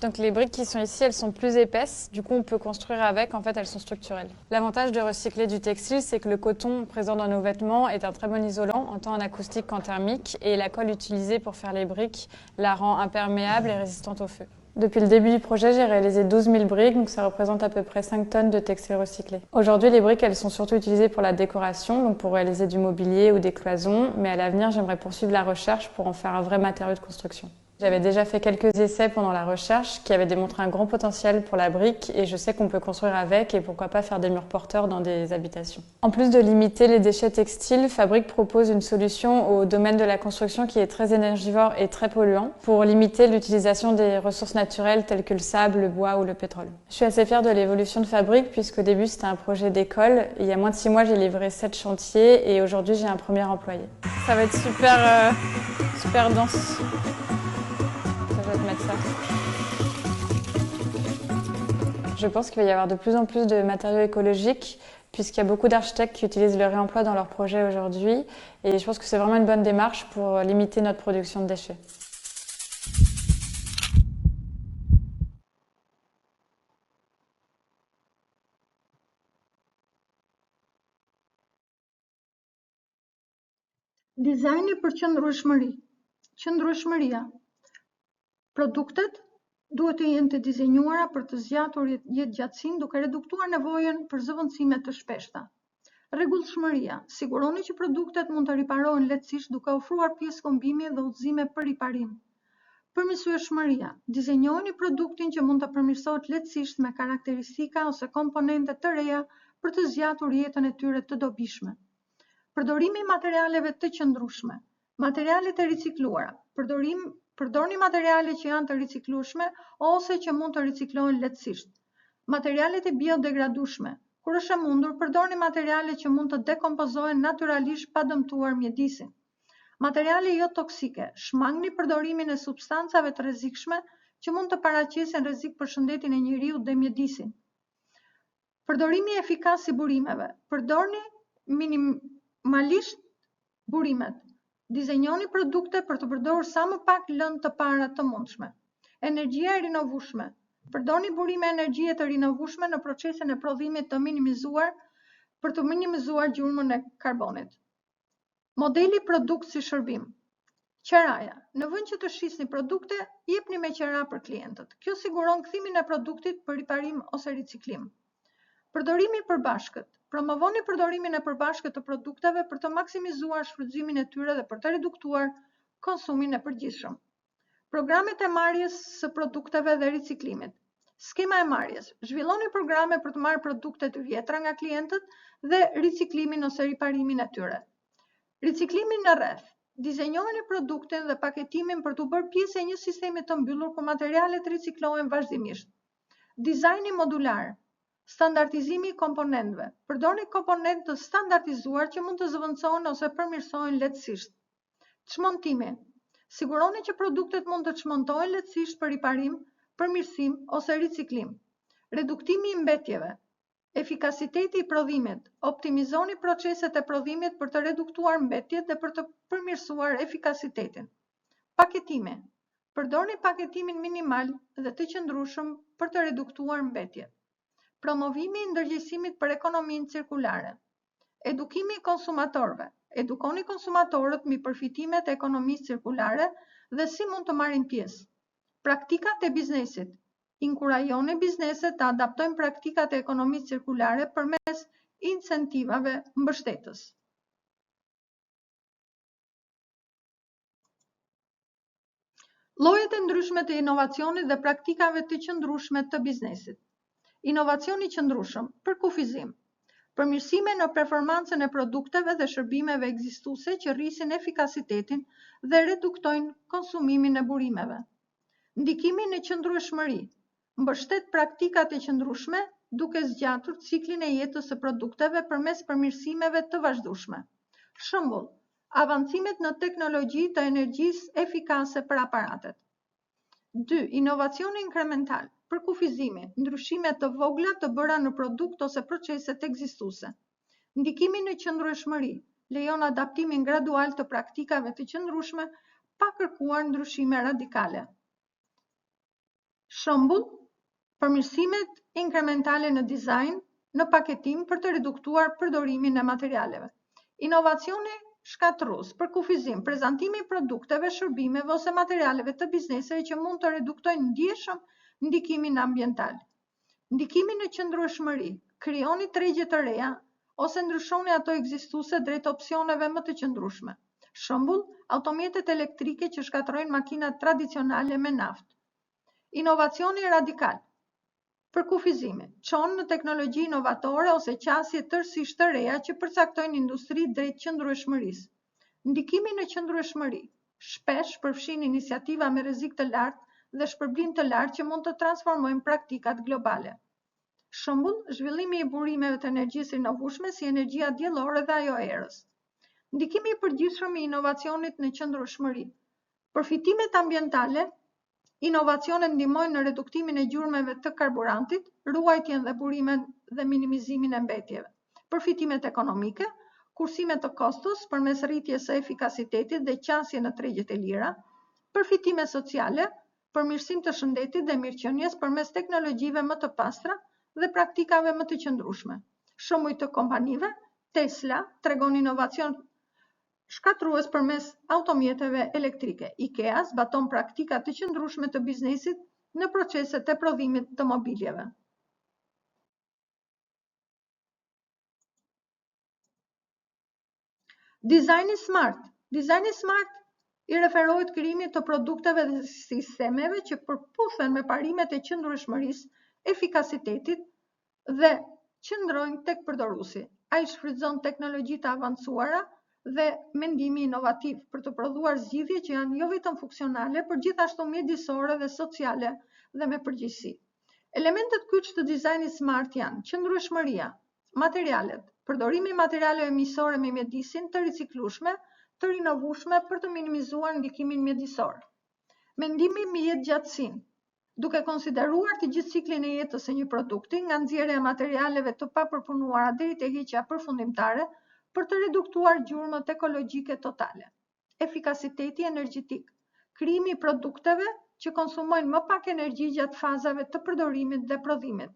Donc les briques qui sont ici, elles sont plus épaisses. Du coup, on peut construire avec. En fait, elles sont structurelles. L'avantage de recycler du textile, c'est que le coton présent dans nos vêtements est un très bon isolant, tant en acoustique qu'en thermique. Et la colle utilisée pour faire les briques la rend imperméable et résistante au feu. Depuis le début du projet, j'ai réalisé 12 000 briques, donc ça représente à peu près 5 tonnes de textiles recyclés. Aujourd'hui, les briques, elles sont surtout utilisées pour la décoration, donc pour réaliser du mobilier ou des cloisons, mais à l'avenir, j'aimerais poursuivre la recherche pour en faire un vrai matériau de construction. J'avais déjà fait quelques essais pendant la recherche qui avaient démontré un grand potentiel pour la brique et je sais qu'on peut construire avec et pourquoi pas faire des murs porteurs dans des habitations. En plus de limiter les déchets textiles, Fabrique propose une solution au domaine de la construction qui est très énergivore et très polluant pour limiter l'utilisation des ressources naturelles telles que le sable, le bois ou le pétrole. Je suis assez fière de l'évolution de Fabrique puisqu'au début c'était un projet d'école. Il y a moins de 6 mois j'ai livré 7 chantiers et aujourd'hui j'ai un premier employé. Ça va être super dense. Mettre ça. Je pense qu'il va y avoir de plus en plus de matériaux écologiques puisqu'il y a beaucoup d'architectes qui utilisent le réemploi dans leurs projets aujourd'hui et je pense que c'est vraiment une bonne démarche pour limiter notre production de déchets. Dizajni për qëndrueshmëri. Qëndrueshmëria. Produktet duhet të jenë të dizenjuara për të zgjatur jetëgjatësinë duke reduktuar nevojën për zëvendësime të shpeshta. Rregullshmëria. Siguroni që produktet mund të riparohen lehtësisht duke ofruar pjesë kombimi dhe udhëzime për riparim. Përmirësueshmëria. Dizenjoni produktin që mund të përmirësohet lehtësisht me karakteristika ose komponente të reja për të zgjatur jetën e tyre të dobishme. Përdorimi i materialeve të qëndrueshme. Materialet e ricikluara. Përdorni materiale që janë të riciklueshme ose që mund të riciklohen lehtësisht. Materialet e biodegradueshme. Kur është e mundur, përdorni materiale që mund të dekompozohen natyrisht pa dëmtuar mjedisin. Materiale jo toksike. Shmangni përdorimin e substancave të rrezikshme që mund të paraqesin rrezik për shëndetin e njeriut dhe mjedisin. Përdorimi efikas i burimeve. Përdorni minimalisht burimet. Dizenjoni produkte për të përdorur sa më pak lëndë të para të mundshme. Energjia e rinovueshme. Përdorni burime energjie të rinovueshme në procesin e prodhimit të minimizuar për të minimizuar gjurmën e karbonit. Modeli produkt si shërbim. Qeraja. Në vend që të shisni produkte, jepni me qera për klientët. Kjo siguron kthimin e produktit për riparim ose riciklim. Përdorimi i përbashkët. Promovoni përdorimin e përbashkët të produkteve për të maksimizuar shfrytëzimin e tyre dhe për të reduktuar konsumin e përgjithshëm. Programet e marrjes së produkteve dhe riciklimit. Skema e marrjes. Zhvilloni programe për të marrë produkte të vjetra nga klientët dhe riciklimin ose riparimin e tyre. Riciklimi në rreth. Dizenjoni produktin dhe paketimin për të bërë pjesë e një sistemi të mbyllur ku materialet riciklohen vazhdimisht. Dizajni modular. Standardizimi i komponentëve. Përdorni komponentë të standardizuar që mund të zëvendësohen ose përmirësohen lehtësisht. Çmontimi. Siguroni që produktet mund të çmontohen lehtësisht për riparim, përmirësim ose riciklim. Reduktimi i mbetjeve. Efikasiteti i prodhimit. Optimizoni proceset e prodhimit për të reduktuar mbetjet dhe për të përmirësuar efikasitetin. Paketimi. Përdorni paketimin minimal dhe të qëndrueshëm për të reduktuar mbetjet. Promovimi i ndërgjegjësimit për ekonominë cirkulare. Edukimi i konsumatorëve. Edukoni konsumatorët mbi përfitimet e ekonomisë cirkulare dhe si mund të marrin pjesë. Praktikat e biznesit. Inkurajoni bizneset të adaptojnë praktikat e ekonomisë cirkulare përmes incentivave mbështetës. Llojet e ndryshme të inovacionit dhe praktikave të qëndrueshme të biznesit. Inovacioni qëndrueshëm, përkufizim. Përmirësime në performancën e produkteve dhe shërbimeve ekzistuese që rrisin efikasitetin dhe reduktojnë konsumimin e burimeve. Ndikimi në qëndrueshmëri. Mbështet praktikat e qëndrueshme duke zgjatur ciklin e jetës së produkteve përmes përmirësimeve të vazhdueshme. Shembull, avancimet në teknologji të energjisë efikase për aparatet. 2. Inovacioni inkremental. Përkufizimi, ndryshime të vogla të bëra në produkt ose proceset ekzistuese. Ndikimi në qëndrueshmëri lejon adaptimin gradual të praktikave të qëndrueshme pa kërkuar ndryshime radikale. Shembull, përmirësimet inkrementale në dizajn, në paketim për të reduktuar përdorimin e materialeve. Inovacioni shkatërrues, për kufizim, prezantimi i produkteve, shërbimeve ose materialeve të bizneseve që mund të reduktojnë ndjeshëm ndikimin ambiental. Ndikimi në qëndrueshmëri, krijoni tregje të reja ose ndryshoni ato ekzistuese drejt opsioneve më të qëndrueshme. Shembull, automjetet elektrike që shkatërrojnë makinat tradicionale me naftë. Inovacioni radikal. Për kufizime, çon në teknologji inovatore ose qasje tërësisht të reja që përcaktojnë industri drejt qëndrueshmërisë. Ndikimi në qëndrueshmëri. Shpesh përfshin iniciativa me rrezik të lartë dhe shpërblim të lartë që mund të transformojnë praktikat globale. Shembull, zhvillimi i burimeve të energjisë rinovueshme si energjia diellore dhe ajo erës. Ndikimi i përgjithshëm i inovacionit në qëndrueshmëri. Përfitimet ambientale. Inovacionet ndihmojnë në reduktimin e gjurmëve të karburantit, ruajtjen dhe burimin dhe minimizimin e mbetjeve. Përfitimet ekonomike, kursime të kostos përmes rritjes së efikasitetit dhe qasje në tregjet e lira. Përfitime sociale, përmirësim të shëndetit dhe mirëqenies përmes teknologjive më të pastra dhe praktikave më të qëndrueshme. Shembuj të kompanive, Tesla tregon inovacion shkatërrues përmes automjeteve elektrike. IKEA zbaton praktika të qëndrueshme të biznesit në proceset e prodhimit të mobiljeve. Dizajni smart. Dizajni smart i referohet krijimit të produkteve dhe sistemeve që përputhen me parimet e qëndrueshmërisë, efikasitetit dhe qëndrojnë tek përdoruesi. Ai shfrytëzon teknologji të avancuara dhe mendimi inovativ për të prodhuar zgjidhje që janë jo vetëm funksionale, por gjithashtu mjedisore dhe sociale dhe me përgjegjësi. Elementet kyç të dizajnit smart janë qëndrueshmëria, materialet, përdorimi i materialeve mjedisorë me mjedisin të riciklueshme, të rinovueshme për të minimizuar ndikimin mjedisor. Mendimi mbi jetëgjatësinë, duke konsideruar të gjithë ciklin e jetës së një produkti, nga nxjerrja e materialeve të papërpunuara deri te heqja përfundimtare, për të reduktuar gjurmët ekologjike totale. Efikasiteti energjetik, krijimi i produkteve që konsumojnë më pak energji gjatë fazave të përdorimit dhe prodhimit.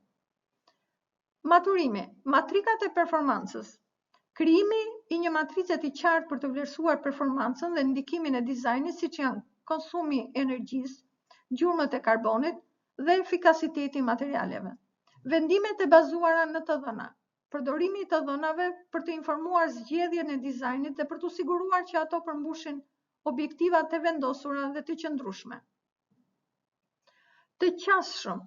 Maturimi, matrikat e performancës, krijimi i një matrice të qartë për të vlerësuar performancën dhe ndikimin e dizajnit, siç janë konsumi i energjisë, gjurmët e karbonit dhe efikasiteti i materialeve. Vendimet e bazuara në të dhëna. Përdorimi i të dhënave për të informuar zgjedhjen e dizajnit dhe për të siguruar që ato përmbushin objektivat e vendosura dhe të qëndrueshme. Të qasshëm,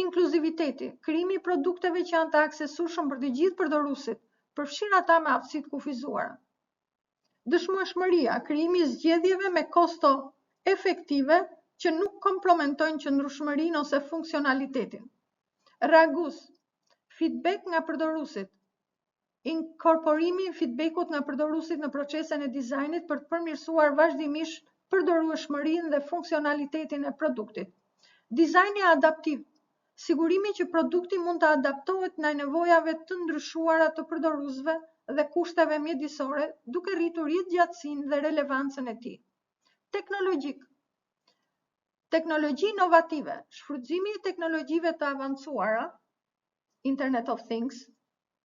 inkluziviteti, krijimi i produkteve që janë të aksesueshëm për të gjithë përdoruesit, përfshin ata me aftësi të kufizuara. Dëshmueshmëria, krijimi i zgjedhjeve me kosto efektive që nuk kompromentojnë qëndrueshmërinë ose funksionalitetin. Reagues, feedback nga përdoruesit. Inkorporimi i feedbackut nga përdoruesit në procesin e dizajnit për të përmirësuar vazhdimisht përdorueshmërinë dhe funksionalitetin e produktit. Dizajni adaptiv, sigurimi që produkti mund të adaptohet ndaj nevojave të ndryshuara të përdoruesve dhe kushteve mjedisore, duke rritur jetëgjatësinë dhe relevancën e tij. Teknologjik. Teknologji inovative, shfrytëzimi i teknologjive të avancuara, Internet of Things,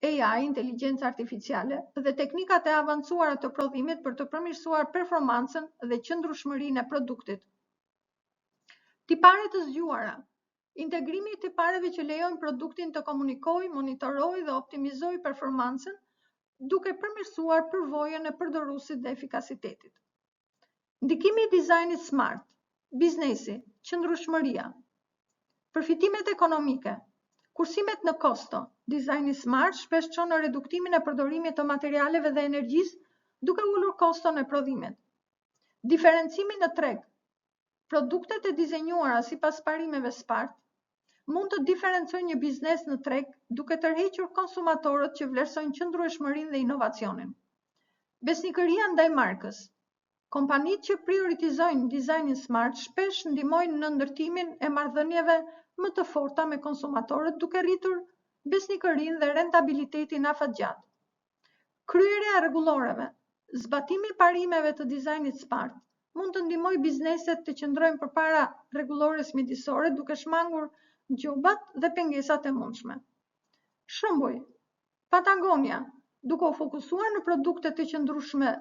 AI, inteligjencë artificiale dhe teknikat e avancuara të prodhimit për të përmirësuar performancën dhe qëndrueshmërinë e produktit. Tipare të zgjuara. Integrimi i tipareve që lejojnë produktin të komunikojë, monitorojë dhe optimizojë performancën, duke përmirësuar përvojën e përdoruesit dhe efikasitetit. Ndikimi i dizajnit smart, biznesi, qëndrueshmëria. Përfitimet ekonomike. Kursimet në kosto, dizajni smart shpesh çon në reduktimin e përdorimit të materialeve dhe energjisë, duke ulur koston e prodhimit. Diferencimi në treg. Produktet e dizenjuara sipas parimeve SMART mund të diferencojnë një biznes në treg duke tërhequr konsumatorët që vlerësojnë qëndrueshmërinë dhe inovacionin. Besnikëria ndaj markës. Kompanitë që prioritizojnë dizajnin smart shpesh ndihmojnë në ndërtimin e marrëdhënieve më të forta me konsumatorët, duke rritur besnikërinë dhe rentabilitetin afatgjatë. Kryerja e rregulloreve. Zbatimi i parimeve të dizajnit smart mund të ndihmojë bizneset të qëndrojnë përpara rregullores mjedisore, duke shmangur gjobat dhe pengesat e mundshme. Shembuj, Patagonia, duke u fokusuar në produkte të qëndrueshme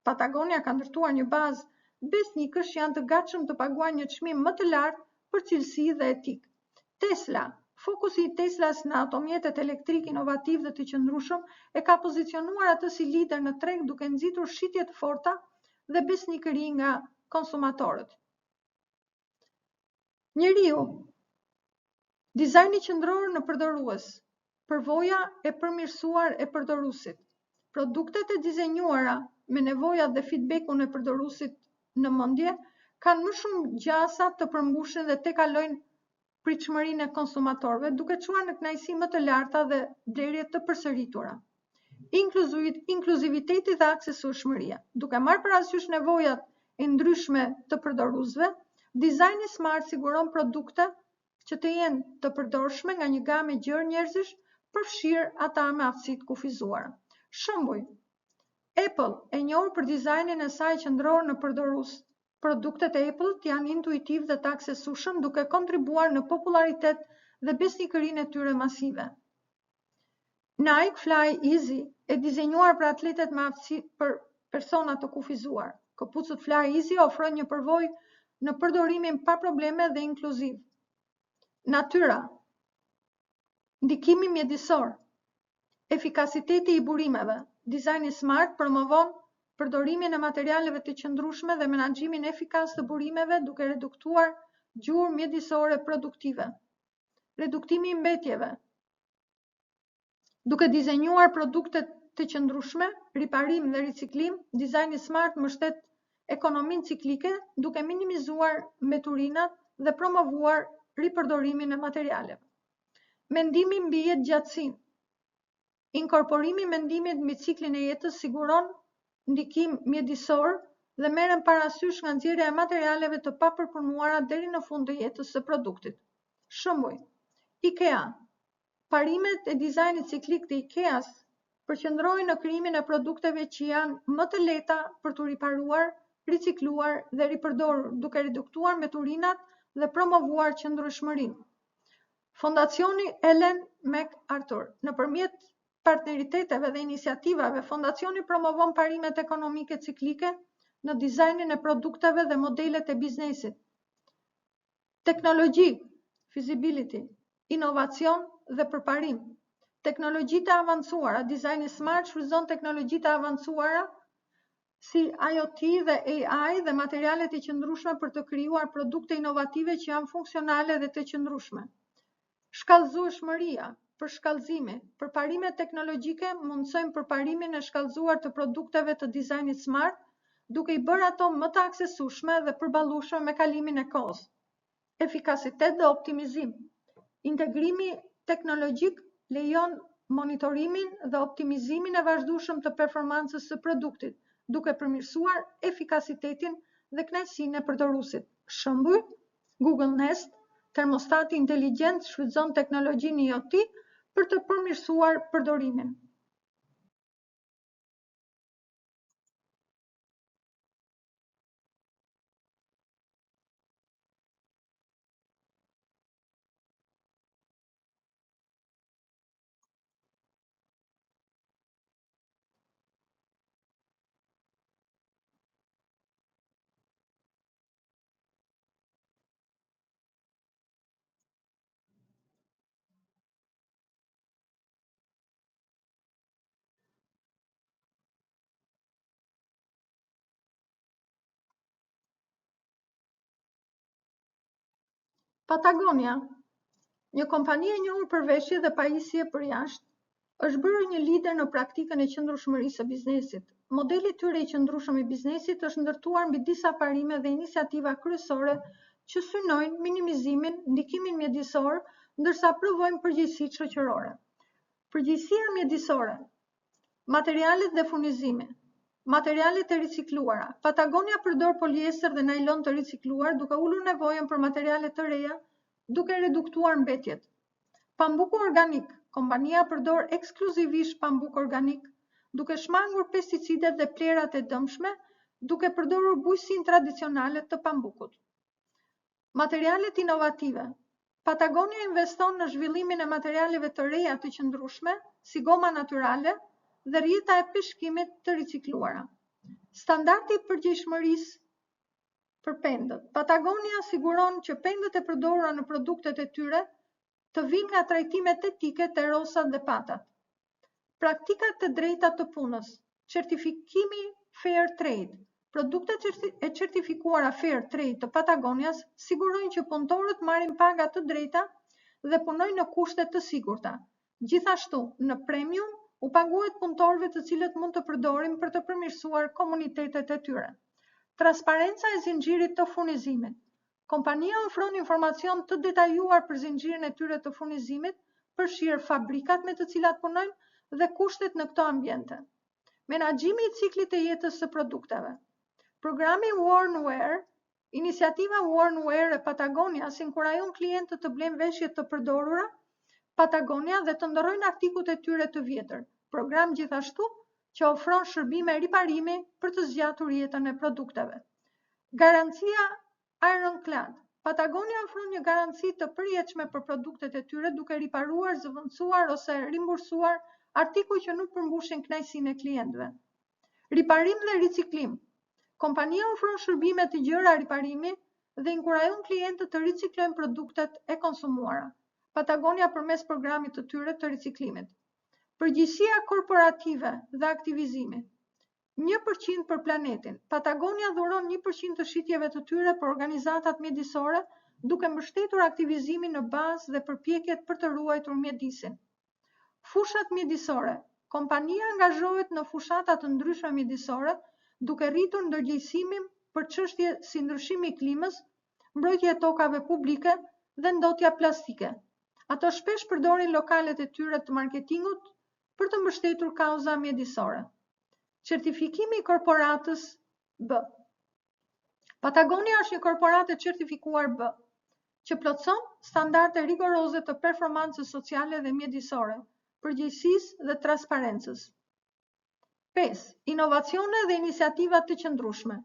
Patagonia ka ndërtuar një bazë besnikësh që janë të gatshëm të paguajnë një çmim më të lartë për cilësi dhe etik. Tesla, fokusi i Teslas në automjetet elektrik inovativ dhe të qëndrueshëm e ka pozicionuar atë si lider në treg duke nxitur shitje të forta dhe besnikëri nga konsumatorët. Njeriu, dizajni qendror në përdorues, përvoja e përmirësuar e përdoruesit. Produktet e dizenjuara me nevojat dhe feedbackun e përdoruesit në mendje kanë më shumë gjasa të përmbushin dhe te kalojnë pritshmërinë e konsumatorëve, duke çuar në kënaqësi më të larta dhe blerje të përsëritura. Inkluziviteti dhe aksesueshmëria. Duke marrë parasysh nevojat e ndryshme të përdoruesve, dizajni smart siguron produkte që të jenë të përdorshme nga një gamë gjerë njerëzish, përfshirë ata me aftësitë kufizuara. Shembull, Apple e njohur për dizajnin e saj qendror në përdorues. Produktet e Apple janë intuitiv dhe të aksesueshëm, duke kontribuar në popularitet dhe besnikërinë e tyre masive. Nike Fly Easy e dizenjuar për atletet me aftësi për persona të kufizuar. Këpucët Fly Easy ofrojnë një përvojë në përdorimin pa probleme dhe inkluziv. Natyra, ndikimi mjedisor, efikasiteti i burimeve. Dizajni smart promovon përdorimin e materialeve të qëndrueshme dhe menaxhimin efikas të burimeve duke reduktuar gjurmë mjedisore produktive. Reduktimi i mbetjeve. Duke dizenjuar produkte të qëndrueshme, riparim dhe riciklim, dizajni smart mbështet ekonominë ciklike duke minimizuar mbeturinat dhe promovuar ripërdorimin e materialeve. Mendimi mbi jetëgjatësinë. Inkorporimi i mendimit mbi ciklin e jetës siguron ndikim mjedisor dhe merren parasysh nga nxjerrja e materialeve të papërpunuara deri në fund të jetës së produktit. Shembull, IKEA. Parimet e dizajnit ciklik të IKEA-s përqendrohen në krijimin e produkteve që janë më të lehta për tu riparuar, ricikluar dhe ripërdorur, duke reduktuar mbeturinat dhe promovuar qëndrueshmërinë. Fondacioni Ellen MacArthur. Nëpërmjet partneriteteve dhe iniciativave, fondacioni promovon parimet ekonomike ciklike në dizajnin e produkteve dhe modelet e biznesit. Teknologji, feasibility, inovacion dhe përparim. Teknologjitë e avancuara, dizajni smart shfrytëzon teknologjitë e avancuara si IoT dhe AI dhe materialet e qëndrueshme për të krijuar produkte inovative që janë funksionale dhe të qëndrueshme. Shkallëzueshmëria, për shkallëzime. Përparimet teknologjike mundsojnë përparimin e shkallëzuar të produkteve të dizajnit smart, duke i bërë ato më të aksesueshme dhe përballueshme me kalimin e kohës. Efikasitet dhe optimizim. Integrimi teknologjik lejon monitorimin dhe optimizimin e vazhdueshëm të performancës së produktit, duke përmirësuar efikasitetin dhe kënaqësinë e përdoruesit. Shembull, Google Nest, termostati inteligjent shfrytëzon teknologjinë IoT për të përmirësuar përdorimin. Patagonia, një kompani e njohur për veshje dhe pajisje për jashtë, është bërë një lider në praktikën e qëndrueshmërisë së biznesit. Modeli i tyre i qëndrueshëm i biznesit është ndërtuar mbi disa parime dhe iniciativa kryesore që synojnë minimizimin, ndikimin mjedisor, ndërsa provojnë përgjegjësi shoqërore. Përgjegjësia mjedisore, materialet dhe furnizimi. Materialet e ricikluara. Patagonia përdor poliester dhe nailon të ricikluar, duke ulur nevojën për materiale të reja, duke reduktuar mbetjet. Pambuku organik. Kompania përdor ekskluzivisht pambuk organik, duke shmangur pesticidet dhe plerat e dëmshme, duke përdorur bujësinë tradicionale të pambukut. Materialet inovative. Patagonia investon në zhvillimin e materialeve të reja të qëndrueshme, si goma natyrale dhe rjeta e peshkimit të ricikluara. Standardi i përgjegjshmërisë për pendët. Patagonia siguron që pendët e përdorura në produktet e tyre të vinë nga trajtimet etike të rosat dhe patat. Praktikat të drejta të punës. Certifikimi Fair Trade. Produktet e certifikuara Fair Trade të Patagonias sigurojnë që punëtorët marrin paga të drejta dhe punojnë në kushte të sigurta. Gjithashtu, në premium u paguhet punëtorëve të cilët mund të përdorin për të përmirësuar komunitetet e tyre. Transparenca e zinxhirit të furnizimit. Kompania ofron informacion të detajuar për zinxhirin e tyre të furnizimit, përfshirë fabrikat me të cilat punojnë dhe kushtet në këto ambiente. Menaxhimi i ciklit të jetës së produkteve. Programi Wornwear, iniciativa Wornwear e Patagonias inkurajon klientët të blejnë veshje të përdorura Patagonia dhe të ndërrojnë artikujt e tyre të vjetër. Program gjithashtu që ofron shërbime riparimi për të zgjatur jetën e produkteve. Garancia Ironclad. Patagonia ofron një garanci të përjetshme për produktet e tyre duke riparuar, zëvendësuar ose rimbursuar artikuj që nuk përmbushin kënaqësinë e klientëve. Riparim dhe riciklim. Kompania ofron shërbime të gjëra riparimi dhe inkurajon klientët të riciklojnë produktet e konsumuara. Patagonia përmes programit të tyre të riciklimit. Përgjegjësia korporative dhe aktivizimi. 1% për planetin. Patagonia dhuron 1% të shitjeve të tyre për organizatat mjedisore, duke mbështetur aktivizimin në bazë dhe përpjekjet për të ruajtur mjedisin. Fushat mjedisore. Kompania angazhohet në fushata të ndryshme mjedisore, duke rritur ndërgjegjësimin për çështje si ndryshimi i klimës, mbrojtja e tokave publike dhe ndotja plastike. Ato shpesh përdorin lokalet e tyre të marketingut për të mbështetur kauza mjedisore. Certifikimi i korporatës B. Patagonia është një korporatë e certifikuar B, që plotëson standarde rigoroze të performancës sociale dhe mjedisore, përgjegjësisë dhe transparencës. 5. Inovacione dhe iniciativat të qëndrueshme.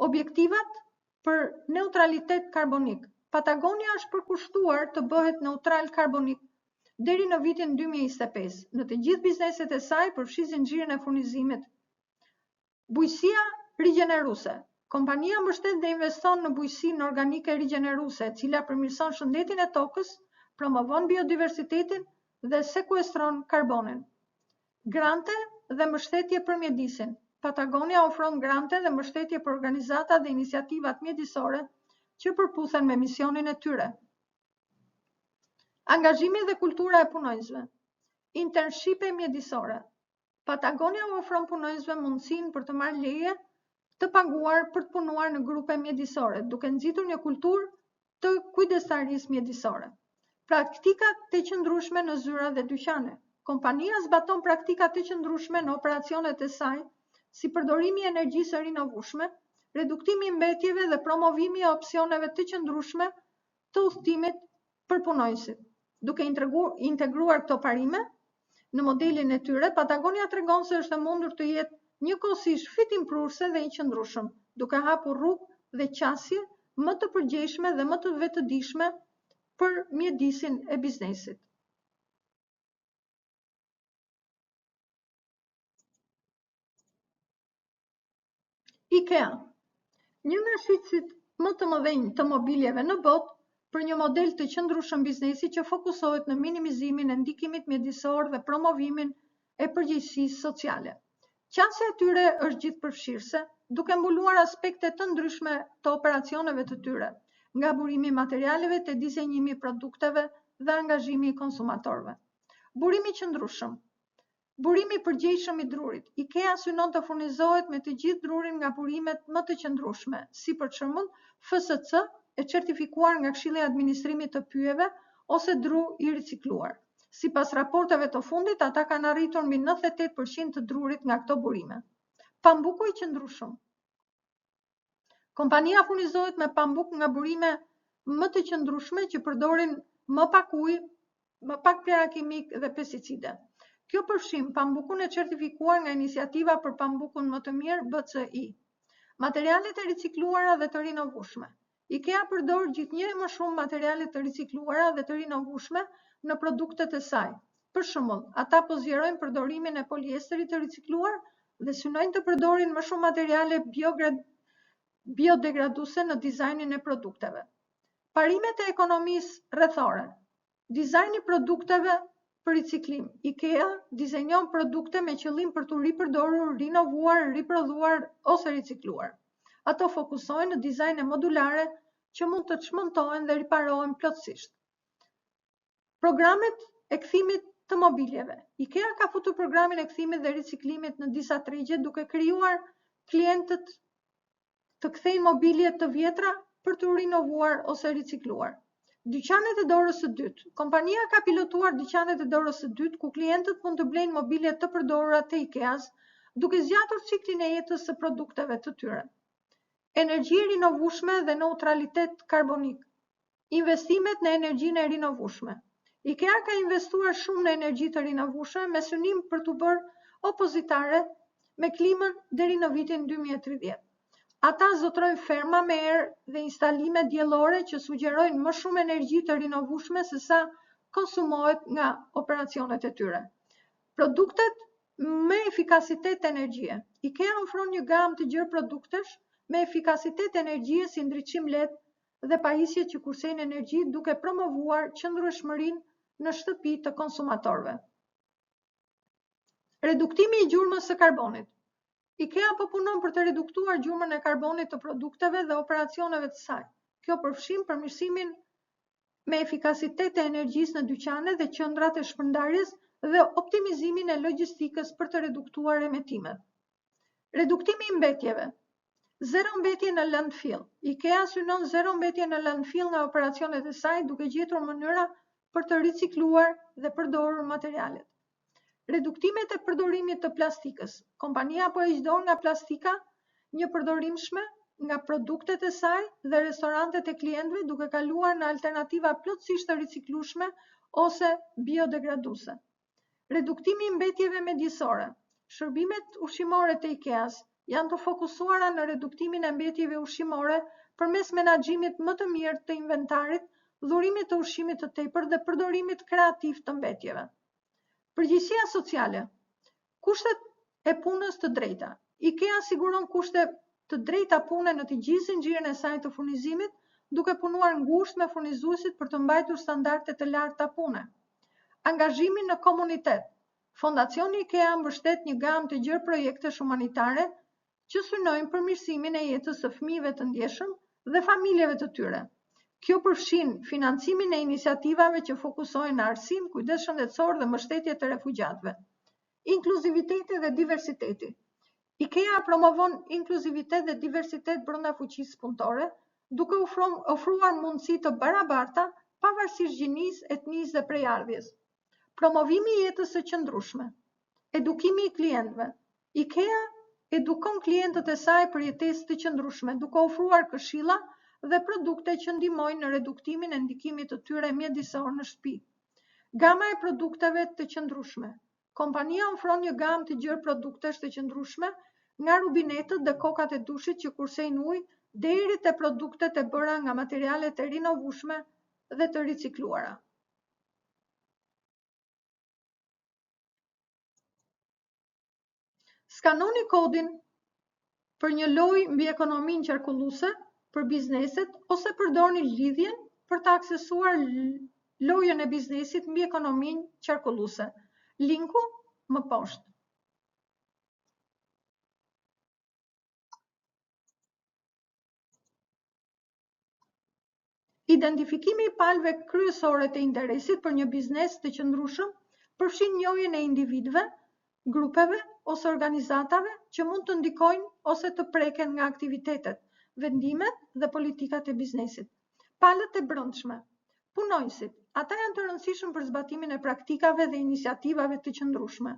Objektivat për neutralitet karbonik. Patagonia është përkushtuar të bëhet neutral karbonik deri në vitin 2025. Në të gjithë bizneset e saj, përfshi zinxhirin e furnizimit. Bujësia rigjeneruese. Kompania mbështet dhe investon në bujësinë organike rigjeneruese, e cila përmirëson shëndetin e tokës, promovon biodiversitetin dhe sekuestron karbonin. Grante dhe mbështetje për mjedisin. Patagonia ofron grante dhe mbështetje për organizata dhe iniciativat mjedisore që përputhen me misionin e tyre. Angazhimi dhe kultura e punonjësve. Internshipe mjedisore. Patagonia ofron punonjësve mundësinë për të marrë leje të paguar për të punuar në grupe mjedisore, duke nxitur një kulturë të kujdestarisë mjedisore. Praktikat të qëndrueshme në zyra dhe dyqane. Kompania zbaton praktikat të qëndrueshme në operacionet e saj, si përdorimi i energjisë së rinovueshme, reduktimi i mbetjeve dhe promovimi i opsioneve të qëndrueshme të udhëtimit për punonjësit. Duke integruar këto parime në modelin e tyre, Patagonia tregon se është e mundur të jetë njëkohësisht fitimprurse dhe i qëndrueshëm, duke hapur rrugë dhe qasje më të përgjegjshme dhe më të vetëdijshme për mjedisin e biznesit. IKEA. Një nga shitësit më të mëdhenj të mobiljeve në botë, për një model të qëndrueshëm biznesi që fokusohet në minimizimin e ndikimit mjedisor dhe promovimin e përgjegjësisë sociale. Qasja e tyre është gjithëpërfshirëse, duke mbuluar aspekte të ndryshme të operacioneve të tyre, nga burimi i materialeve te dizenjimi i produkteve dhe angazhimi i konsumatorëve. Burimi qëndrueshëm. Burimi i përgjegjshëm i drurit. IKEA synon të furnizohet me të gjithë drurin nga burimet më të qëndrueshme, si për shembull FSC, e certifikuar nga Këshilli i Administrimit të Pyjeve ose dru i ricikluar. Sipas raporteve të fundit, ata kanë arritur mbi 98% të drurit nga këto burime. Pambuku i qëndrueshëm. Kompania furnizohet me pambuk nga burime më të qëndrueshme që përdorin më pak ujë, më pak plera kimik dhe pesticide. Kjo përfshin pambukun e certifikuar nga Iniciativa për Pambukun më të mirë BCI. Materialet e ricikluara dhe të rinovueshme. IKEA përdor gjithnjëherë më shumë materiale të ricikluara dhe të rinovueshme në produktet e saj. Për shembull, ata po zgjerojnë përdorimin e poliesterit të ricikluar dhe synojnë të përdorin më shumë materiale biodegraduese në dizajnin e produkteve. Parimet e ekonomisë rrethore. Dizajni produkteve për riciklim. IKEA dizajnon produkte me qëllim për të ripërdorur, rinovuar, riprodhuar ose ricikluar. Ato fokusohen në dizajne modulare që mund të çmontohen dhe riparohen plotësisht. Programet e kthimit të mobiljeve. IKEA ka futur programin e kthimit dhe riciklimit në disa tregje duke krijuar klientët të kthejnë mobilje të vjetra për të rinovuar ose ricikluar. Dyqanet e dorës së dytë. Kompania ka pilotuar dyqanet e dorës së dytë ku klientët mund të blejnë mobilje të përdorura të IKEA-s duke zgjatur ciklin e jetës së produkteve të tyre. Energji e rinovueshme dhe neutralitet karbonik. Investimet në energjinë e rinovueshme. IKEA ka investuar shumë në energji të rinovueshme me synim për të bërë opozitare me klimën deri në vitin 2030. Ata zotrojnë ferma me erë dhe instalime diellore që sugjerojnë më shumë energji të rinovueshme se sa konsumohet nga operacionet e tyre. Produktet me efikasitet energjie. IKEA ofron një gamë të gjerë produktesh me efikasitet energjie si ndriçim LED dhe pajisje që kursejnë energji duke promovuar qëndrueshmërinë në shtëpi të konsumatorëve. Reduktimi i gjurmës së karbonit. IKEA po punon për të reduktuar gjurmën e karbonit të produkteve dhe operacioneve të saj. Kjo përfshin përmirësimin me efikasitet e energjisë në dyqane dhe qendrat e shpërndarjes dhe optimizimin e logjistikës për të reduktuar emetimet. Reduktimi i mbetjeve. Zero mbetje në landfill. IKEA synon zero mbetje në landfill nga operacionet e saj duke gjetur mënyra për të ricikluar dhe përdorur materialet. Reduktimet e përdorimit të plastikës. Kompania po heq nga plastika një përdorimshme nga produktet e saj dhe restorantet e klientëve duke kaluar në alternativa plotësisht të riciklueshme ose biodegraduese. Reduktimi i mbetjeve mjedisore. Shërbimet ushqimore të IKEA-s janë të fokusuara në reduktimin e mbetjeve ushqimore përmes menaxhimit më të mirë të inventarit, dhurimit të ushqimit të tepër dhe përdorimit kreativ të mbetjeve. Përgjegjësia sociale. Kushtet e punës të drejta. IKEA siguron kushte të drejta pune në të gjithë zinxhirin e saj të furnizimit, duke punuar ngushtë me furnizuesit për të mbajtur standarde të larta pune. Angazhimi në komunitet. Fondacioni IKEA mbështet një gamë të gjerë projektesh humanitare që synojnë përmirësimin e jetës së fëmijëve të ndjeshëm dhe familjeve të tyre. Kjo përfshin financimin e iniciativave që fokusohen në arsim, kujdes shëndetësor dhe mbështetje të refugjatëve. Inkluziviteti dhe diversiteti. IKEA promovon inkluzivitet dhe diversitet brenda fuqisë punëtore, duke ofruar mundësi të barabarta pavarësisht gjinisë, etnisë dhe prejardhjes. Promovimi i jetës së qëndrueshme. Edukimi i klientëve. IKEA edukon klientët e saj për jetesë të qëndrueshme, duke ofruar këshilla dhe produkte që ndihmojnë në reduktimin e ndikimit të tyre mjedisor në shtëpi. Gama e produkteve të qëndrueshme. Kompania ofron një gamë të gjerë produktesh të qëndrueshme, nga rubinetët dhe kokat e dushit që kursejnë ujë deri te produktet e bëra nga materiale të rinovueshme dhe të ricikluara. Skanoni kodin për një lojë mbi ekonominë qarkulluese për bizneset ose përdorni lidhjen për të aksesuar lojën e biznesit mbi ekonominë qarkulluese. Linku më poshtë. Identifikimi i palëve kryesore të interesit për një biznes të qëndrueshëm përfshin njohjen e individëve, grupeve ose organizatave që mund të ndikojnë ose të preken nga aktivitetet, vendimet dhe politikat e biznesit. Palët e brendshme. Punonjësit. Ata janë të rëndësishëm për zbatimin e praktikave dhe iniciativave të qëndrueshme.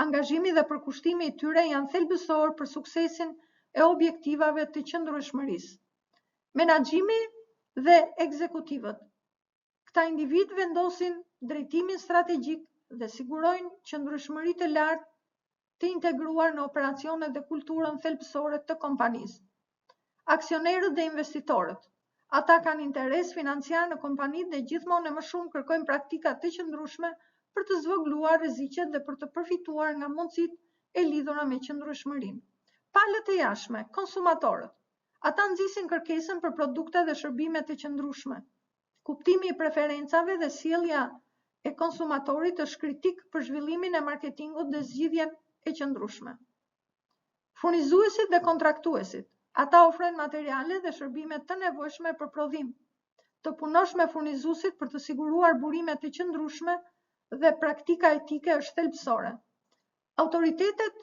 Angazhimi dhe përkushtimi i tyre janë thelbësor për suksesin e objektivave të qëndrueshmërisë. Menaxhimi dhe ekzekutivët. Këta individ vendosin drejtimin strategjik dhe sigurojnë qëndrueshmëri të lartë të integruar në operacionet dhe kulturën thelbësore të kompanisë. Aksionerët dhe investitorët. Ata kanë interes financiar në kompanitë dhe gjithmonë më shumë kërkojnë praktika të qëndrueshme për të zvogëluar rreziqet dhe për të përfituar nga mundësitë e lidhura me qëndrueshmërinë. Palët e jashtme, konsumatorët. Ata nxisin kërkesën për produkte dhe shërbime të qëndrueshme. Kuptimi i preferencave dhe sjellja e konsumatorit është kritik për zhvillimin e marketingut dhe zgjidhjen e qëndrueshme. Furnizuesit dhe kontraktuesit. Ata ofrojnë materiale dhe shërbime të nevojshme për prodhim. Të punosh me furnizuesit për të siguruar burime të qëndrueshme dhe praktika etike është thelbësore. Autoritetet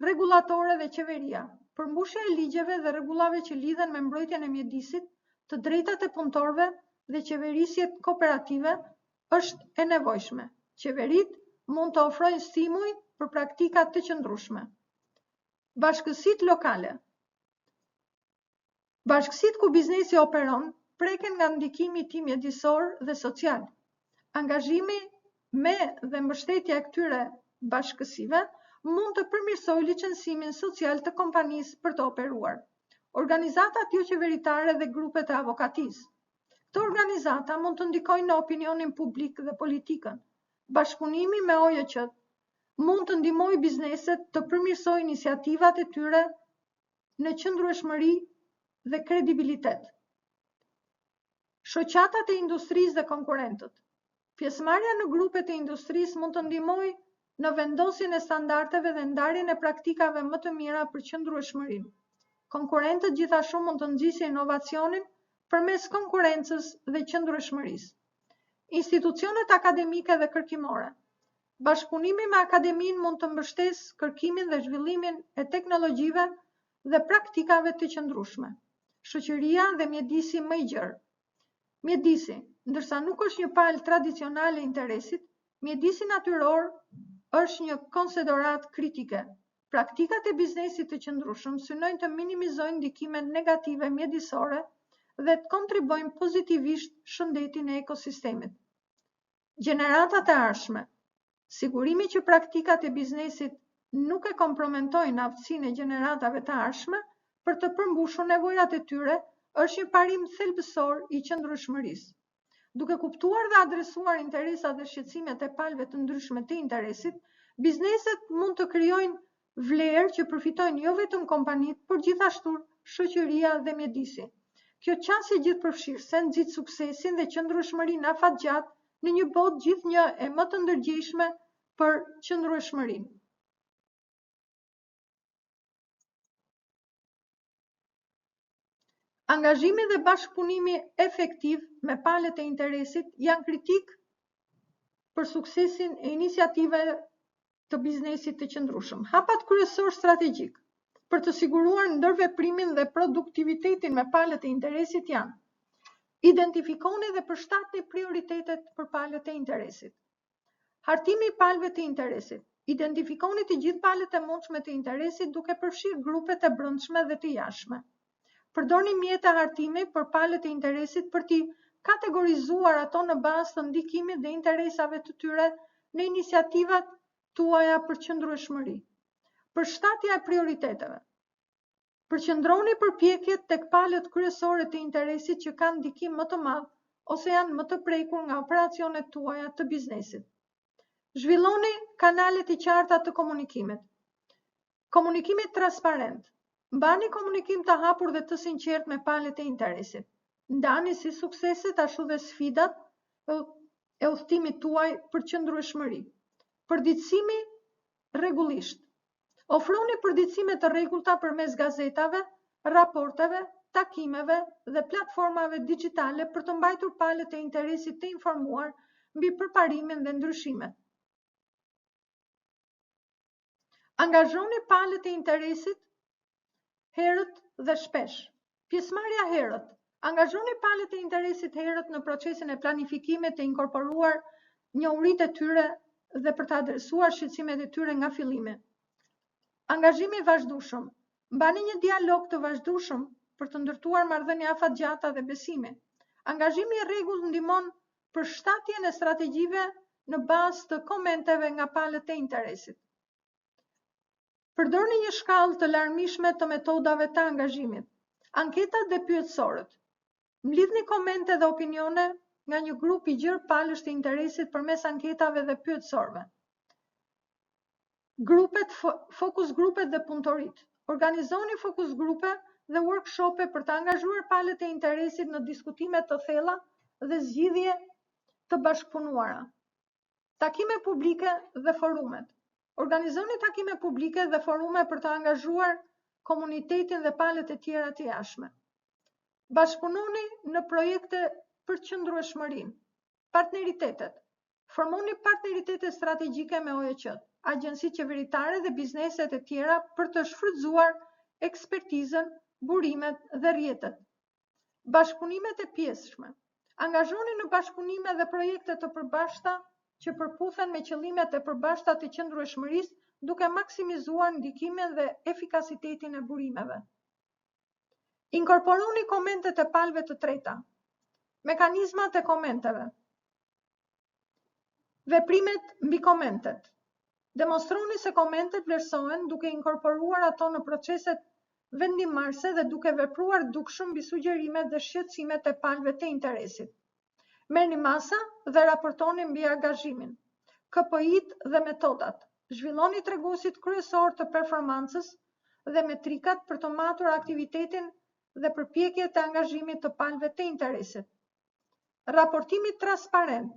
rregullatore dhe qeveria. Përmbushja e ligjeve dhe rregullave që lidhen me mbrojtjen e mjedisit, të drejtat e punëtorëve dhe qeverisjet kooperative është e nevojshme. Qeveritë mund të ofrojnë stimuj për praktika të qëndrueshme. Bashkësitë lokale. Bashkësitë ku biznesi operon preken nga ndikimi i tij mjedisor dhe social. Angazhimi me dhe mbështetja e këtyre bashkësive mund të përmirësojë licencimin social të kompanisë për të operuar. Organizatat jo qeveritare dhe grupet e avokatisë. Këto organizata mund të ndikojnë në opinionin publik dhe politikën. Bashkëpunimi me OJQ mund të ndihmojë bizneset të përmirësojnë iniciativat e tyre në qëndrueshmëri dhe kredibilitet. Shoqatat e industrisë dhe konkurrentët. Pjesëmarrja në grupet e industrisë mund të ndihmojë në vendosjen e standardeve dhe ndarjen e praktikave më të mira për qëndrueshmërinë. Konkurrentët gjithashtu mund të nxjisë inovacionin përmes konkurrencës dhe qëndrueshmërisë. Institucionet akademike dhe kërkimore. Bashkëpunimi me akademinë mund të mbështesë kërkimin dhe zhvillimin e teknologjive dhe praktikave të qëndrueshme. Shoqëria dhe mjedisi më i gjerë. Mjedisi, ndërsa nuk është një palë tradicionale e interesit, mjedisi natyror është një konsiderat kritike. Praktikat e biznesit të qëndrueshëm synojnë të minimizojnë ndikimet negative mjedisore dhe të kontribojnë pozitivisht shëndetin e ekosistemit. Gjeneratat e ardhshme. Sigurimi që praktikat e biznesit nuk e kompromentojnë aftësinë e gjeneratave të ardhshme për të përmbushur nevojat e tyre është një parim thelbësor i qëndrueshmërisë. Duke kuptuar dhe adresuar interesat dhe shqetësimet e palëve të ndryshme të interesit, bizneset mund të krijojnë vlerë që përfitojnë jo vetëm kompanitë, por gjithashtu shoqëria dhe mjedisi. Kjo qasje gjithëpërfshirëse nxit suksesin dhe qëndrueshmërinë afatgjatë në një botë gjithnjë e më të ndërgjegjshme për qëndrueshmërinë. Angazhimi dhe bashkëpunimi efektiv me palët e interesit janë kritik për suksesin e iniciativave të biznesit të qëndrueshëm. Hapat kryesor strategjik për të siguruar ndërveprimin dhe produktivitetin me palët e interesit janë: identifikoni dhe përshtatni prioritetet për palët e interesit. Hartimi i palëve të interesit. Identifikoni të gjithë palët e mundshme të interesit duke përfshirë grupet e brendshme dhe të jashtme. Përdorni mjete hartimi për palët e interesit për t'i kategorizuar ato në bazë të ndikimit dhe interesave të tyre në iniciativat tuaja për qëndrueshmëri. Përshtatja e prioriteteve. Përqendroni përpjekjet tek palët kryesore të interesit që kanë ndikim më të madh ose janë më të prekur nga operacionet tuaja të biznesit. Zhvilloni kanalet e qarta të komunikimit. Komunikimit transparent. Mbani komunikim të hapur dhe të sinqert me palët e interesit. Ndani si sukseset ashtu dhe sfidat e udhëtimit tuaj për qëndrueshmëri. Përditësimi rregullisht. Ofroni përditësime të rregullta përmes gazetave, raporteve, takimeve dhe platformave digjitale për të mbajtur palët e interesit të informuar mbi përparimin dhe ndryshimet. Angazhoni palët e interesit herët dhe shpesh. Pjesëmarrja herët. Angazhoni palët e interesit herët në procesin e planifikimit të inkorporuar njohuritë e tyre dhe për të adresuar shqetësimet e tyre nga fillimi. Angazhimi vazhdueshëm. Mbani një dialog të vazhdueshëm për të ndërtuar marrëdhënie afatgjata dhe besimi. Angazhimi i rregullt ndihmon përshtatjen e strategjive në bazë të komenteve nga palët e interesit. Përdorni një shkallë të larmishme të metodave të angazhimit. Anketat dhe pyetësorët. Mlidhni komente dhe opinione nga një grup i gjerë palësh të interesit përmes anketave dhe pyetësorëve. Fokus grupet dhe punëtorit. Organizoni fokus grupe dhe workshope për të angazhuar palët e interesit në diskutime të thella dhe zgjidhje të bashkëpunuara. Takime publike dhe forumet. Organizoni takime publike dhe forume për të angazhuar komunitetin dhe palët e tjera të jashtme. Bashkëpunoni në projekte për qëndrueshmërinë. Partneritetet. Formoni partneritete strategjike me OEQ-t, agjencitë qeveritare dhe bizneset e tjera për të shfrytzuar ekspertizën, burimet dhe rrjetet. Bashkëpunimet e pjesshme. Angazhoni në bashkëpunime dhe projekte të përbashkëta që përputhen me qëllimet e përbashkëta të qëndrueshmërisë, duke maksimizuar ndikimin dhe efikasitetin e burimeve. Inkorporoni komentet e palëve të treta. Mekanizmat e komenteve. Veprimet mbi komentet. Demonstroni se komentet vlerësohen duke inkorporuar ato në proceset vendimmarrëse dhe duke vepruar dukshëm mbi sugjerimet dhe shqetësimet e palëve të interesit. Merrni masa dhe raportoni mbi angazhimin. KPI-t dhe metodat. Zhvilloni treguesit kryesor të performancës dhe metrikat për të matur aktivitetin dhe përpjekjet e angazhimit të palëve të interesit. Raportimi transparent.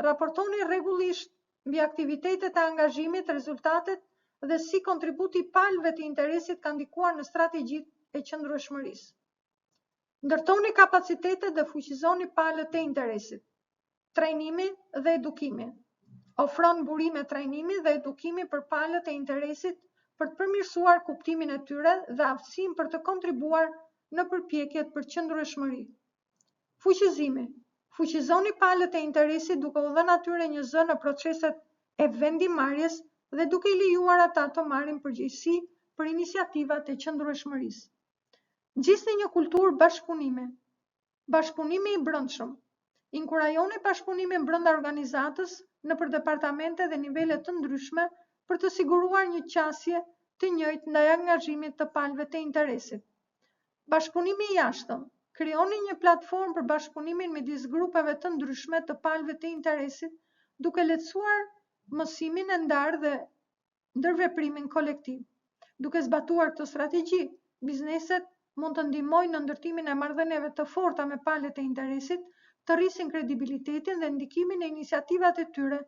Raportoni rregullisht mbi aktivitetet e angazhimit, rezultatet dhe si kontributi palëve të interesit ka ndikuar në strategjitë e qëndrueshmërisë. Ndërtoni kapacitetet dhe fuqizoni palët e interesit. Trajnimi dhe edukimi. Ofron burime trajnimi dhe edukimi për palët e interesit për të përmirësuar kuptimin e tyre dhe aftësinë për të kontribuar në përpjekjet për qëndrueshmëri. Fuqizimi. Fuqizoni palët e interesit duke u dhënë atyre një zë në proceset e vendimmarrjes dhe duke I lejuar ata të marrin përgjegjësi për iniciativat e qëndrueshmërisë. Nxjisni një kulturë bashkëpunimi. Bashkëpunimi I brendshëm. Inkurajoni bashkëpunimin brenda organizatës nëpër departamente dhe nivele të ndryshme për të siguruar një qasje të njëjtë ndaj angazhimit të palëve të interesit. Bashkëpunimi I jashtëm. Krijoni një platformë për bashkëpunimin midis grupeve të ndryshme të palëve të interesit, duke lehtësuar mësimin e ndarë dhe ndërveprimin kolektiv. Duke zbatuar këtë strategji, bizneset mund të ndihmojnë në ndërtimin e marrëdhënieve të forta me palët e interesit, të rrisin kredibilitetin dhe ndikimin e iniciativat e tyre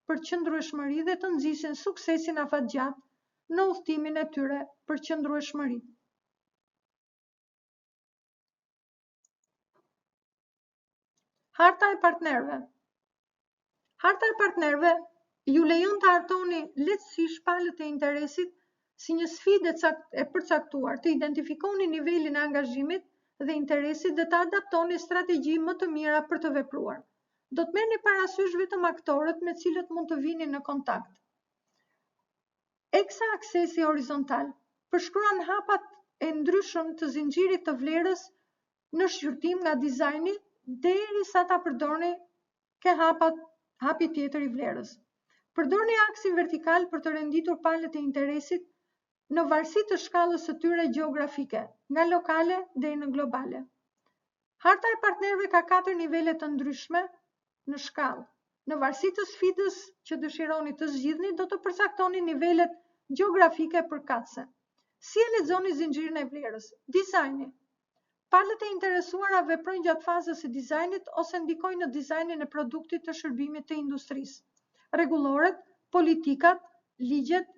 për qëndrueshmëri dhe të nxisin suksesin afatgjatë në udhëtimin e tyre për qëndrueshmëri. Harta e partnerëve. Harta e partnerëve ju lejon të hartoni lehtësisht palët e interesit si një sfidë e përcaktuar, të identifikoni nivelin e angazhimit dhe interesit dhe të adaptoni strategji më të mira për të vepruar. Do të merrni parasysh vetëm aktorët me cilët mund të vini në kontakt. Eksa aksesi horizontal përshkruan hapat e ndryshëm të zinxhirit të vlerës në shqyrtim nga dizajni derisa ta përdorni ke hapi tjetër I vlerës. Përdorni aksin vertikal për të renditur palët e interesit në varësi të shkallës së tyre gjeografike, nga lokale deri në globale. Harta e partnerëve ka 4 nivele të ndryshme në shkallë. Në varësi të sfidës që dëshironi të zgjidhni, do të përcaktoni nivelet gjeografike përkatëse. Si e lexoni zinxhirin e vlerës? Dizajni. Palët e interesuara veprojnë gjatë fazës së dizajnit ose ndikojnë në dizajnin e produktit të shërbimit të industrisë. Rregulloret, politikat, ligjet,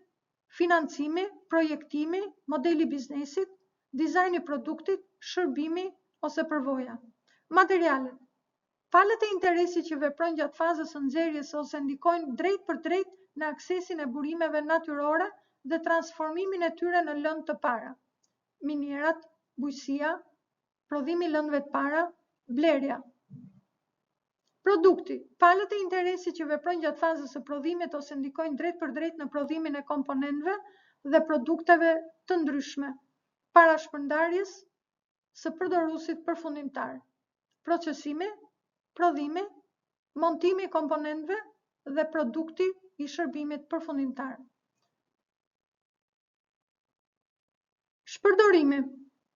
financimi, projektimi, modeli biznesit, dizajni I produktit, shërbimi ose përvoja. Materialet. Palët e interesit që veprojnë gjatë fazës së nxjerrjes ose ndikojnë drejt për drejt në aksesin e burimeve natyrore dhe transformimin e tyre në lëndë të para. Minierat, bujqësia, prodhimi I lëndëve të para, blerja. Produkti. Palët e interesit që veprojnë gjatë fazës së prodhimit ose ndikojnë drejt për drejt në prodhimin e komponentëve dhe produkteve të ndryshme, para shpërndarjes së përdoruesit përfundimtar. Procesimi, prodhimi, montimi I komponentëve dhe produkti I shërbimit përfundimtar. Shpërdorimi.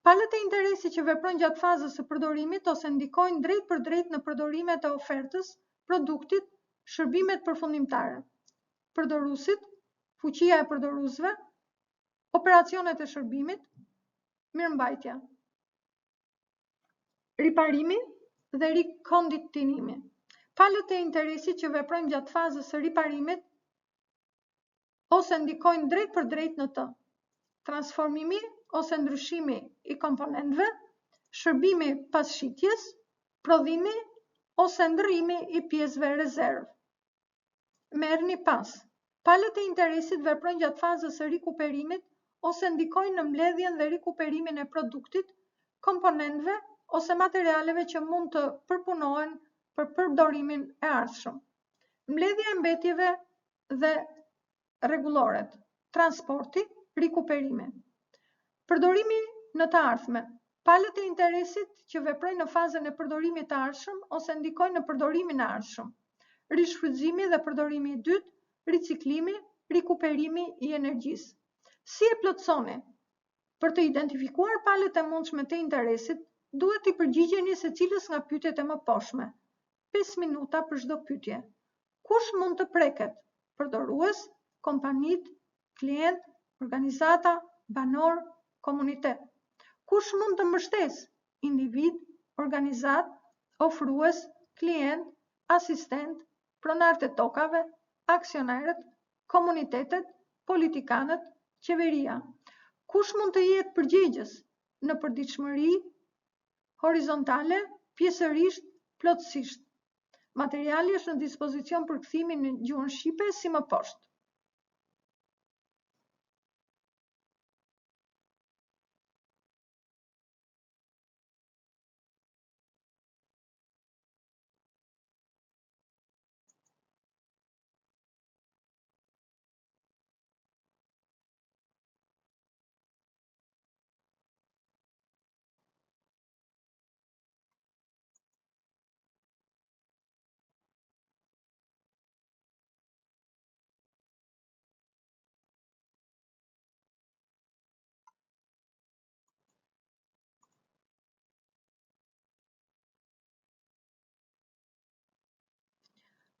Palët e interesit që veprojnë gjatë fazës së përdorimit ose ndikojnë drejt për drejt në përdorimet e ofertës, produktit, shërbimet përfundimtare. Përdoruesit, fuqia e përdoruesve, operacionet e shërbimit, mirëmbajtja, riparimi dhe rikonditinimi. Palët e interesit që veprojnë gjatë fazës së riparimit ose ndikojnë drejt për drejt në të. Transformimi ose ndryshimi i komponentëve, shërbimi pas shitjes, prodhimi ose ndërrimi i pjesëve rezervë. Merrni pas. Palët e interesit veprojnë gjatë fazës së rikuperimit ose ndikojnë në mbledhjen dhe rikuperimin e produktit, komponentëve ose materialeve që mund të përpunohen për përdorimin e ardhshëm. Mbledhja e mbetjeve dhe rregulloret, transporti, rikuperimi. Përdorimi në të ardhmen. Palët e interesit që veprojnë në fazën e përdorimit të ardhshëm ose ndikojnë në përdorimin e ardhshëm. Rishfrytëzimi dhe përdorimi i dytë, riciklimi, rikuperimi i energjisë. Si e plotësoni? Për të identifikuar palët e mundshme të interesit, duhet i përgjigjeni secilës nga pyetjet e mëposhtme. 5 minuta për çdo pyetje. Kush mund të preket? Përdorues, kompanitë, klient, organizata, banor, komunitet. Kush mund të mbështes? Individ, organizat, ofrues, klient, asistent, pronarët e tokave, aksionerët, komunitetet, politikanët, qeveria. Kush mund të jetë përgjegjës? Në përditshmëri, horizontale, pjesërisht, plotësisht. Materiali është në dispozicion për kthimin në gjuhën shqipe si më poshtë.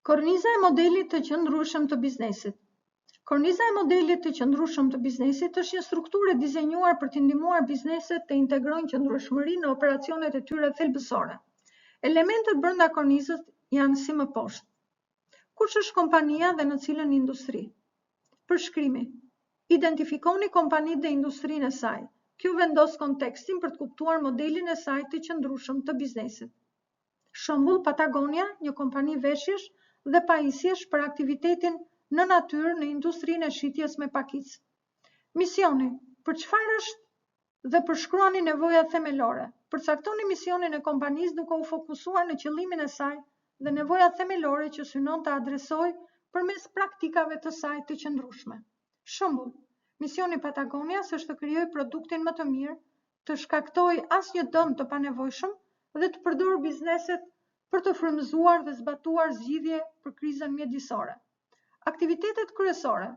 Korniza e modelit të qëndrueshëm të biznesit. Korniza e modelit të qëndrueshëm të biznesit është një strukturë e dizenjuar për të ndihmuar bizneset të integrojnë qëndrueshmërinë në operacionet e tyre thelbësore. Elementet brenda kornizës janë si më poshtë. Kush është kompania dhe në cilën industri? Përshkrimi. Identifikoni kompanitë dhe industrinë e saj. Kjo vendos kontekstin për të kuptuar modelin e saj të qëndrueshëm të biznesit. Shembull, Patagonia, një kompani veshjesh dhe pajisjesh për aktivitetin në natyrë në industrinë e shitjes me pakicë. Misioni, për çfarë është dhe përshkruani nevojat themelore. Përcaktoni misionin e kompanisë duke u fokusuar në qëllimin e saj dhe nevojat themelore që synon të adresojë përmes praktikave të saj të qëndrueshme. Shembull, misioni Patagonias është të krijojë produktin më të mirë, të shkaktojë asnjë dëm të panevojshëm dhe të përdorë bizneset për të frymëzuar dhe zbatuar zgjidhje për krizën mjedisore. Aktivitetet kryesore.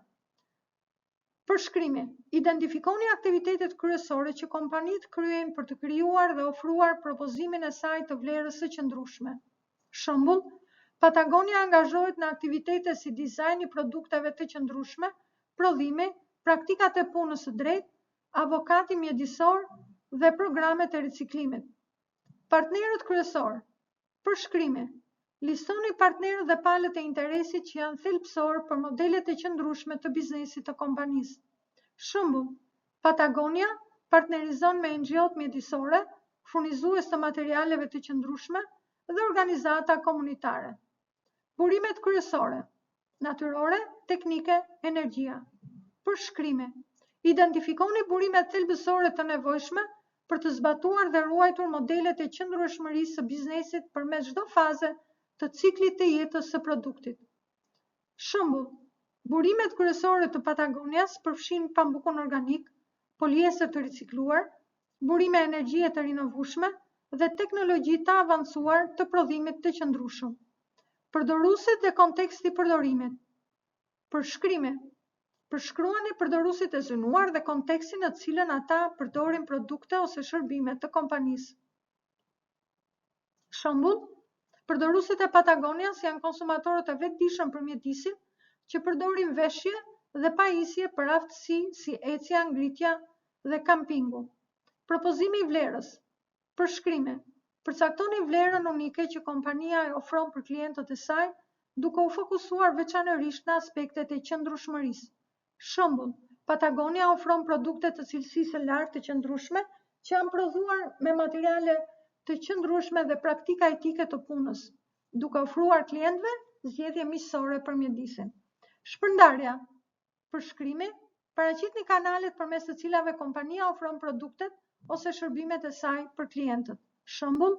Përshkrimi. Identifikoni aktivitetet kryesore që kompanitë kryejnë për të krijuar dhe ofruar propozimin e saj të vlerës së qëndrueshme. Shembull, Patagonia angazhohet në aktivitete si dizajni i produkteve të qëndrueshme, prodhimi, praktikat e punës së drejtë, avokati mjedisor dhe programet e riciklimit. Partnerët kryesor. Përshkrimi. Listoni partnerët dhe palët e interesit që janë thelbësor për modelet e qëndrueshme të biznesit të kompanisë. Shembull, Patagonia partnerizon me NGO-t mjedisore, furnizues të materialeve të qëndrueshme dhe organizata komunitare. Burimet kryesore. Natyrore, teknike, energjia. Përshkrimi. Identifikoni burimet thelbësore të nevojshme për të zbatuar dhe ruajtur modelet e qëndrueshmërisë së biznesit përmes çdo faze të ciklit të jetës së produktit. Shembull, burimet kryesore të Patagonias përfshin pambukun organik, poliester të ricikluar, burime energjie të rinovueshme dhe teknologji të avancuar të prodhimit të qëndrueshëm. Përdoruesit dhe konteksti i përdorimit. Përshkrimi. Përshkruani përdoruesit e synuar dhe kontekstin në të cilën ata përdorin produkte ose shërbime të kompanisë. Shembull, përdoruesit e Patagonias janë konsumatorët e vetëdijshëm për mjedisin që përdorin veshje dhe pajisje për aftësi si ecja, ngritja dhe kampingu. Propozimi i vlerës. Përshkrime. Përcaktoni vlerën unike që kompania e ofron për klientët e saj, duke u fokusuar veçanërisht në aspektet e qëndrueshmërisë. Shembull, Patagonia ofron produkte të cilësisë së lartë të qëndrueshme që janë prodhuar me materiale të qëndrueshme dhe praktika etike të punës, duke ofruar klientëve zgjedhje miqësore për mjedisin. Shpërndarja. Përshkrimi. Paraqitni kanalet përmes të cilave kompania ofron produktet ose shërbimet e saj për klientët. Shembull,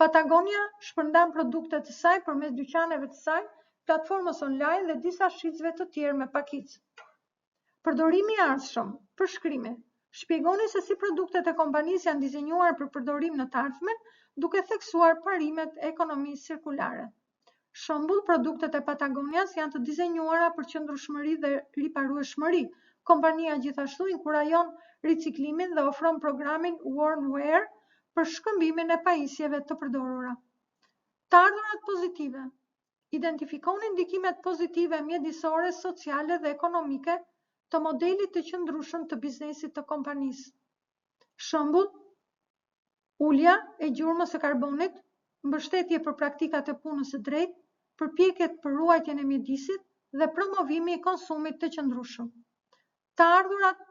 Patagonia shpërndan produktet e saj përmes dyqaneve të saj, platformës online dhe disa shitësve të tjerë me pakicë. Përdorimi i ardhshëm. Përshkrimi. Shpjegoni se si produktet e kompanisë janë dizenjuar për përdorim në të ardhmen, duke theksuar parimet e ekonomisë cirkulare. Shembull, produktet e Patagonias janë të dizenjuara për qëndrueshmëri dhe riparueshmëri. Kompania gjithashtu inkurajon riciklimin dhe ofron programin Worn Wear për shkëmbimin e pajisjeve të përdorura. Të ardhurat pozitive. Identifikoni ndikimet pozitive mjedisore, sociale dhe ekonomike të modelit të qëndrueshëm të biznesit të kompanisë. Shembull, ulja e gjurmës së karbonit, mbështetje për praktikat e punës së drejtë, përpjekjet për ruajtjen e mjedisit dhe promovimi i konsumit të qëndrueshëm. Të ardhurat.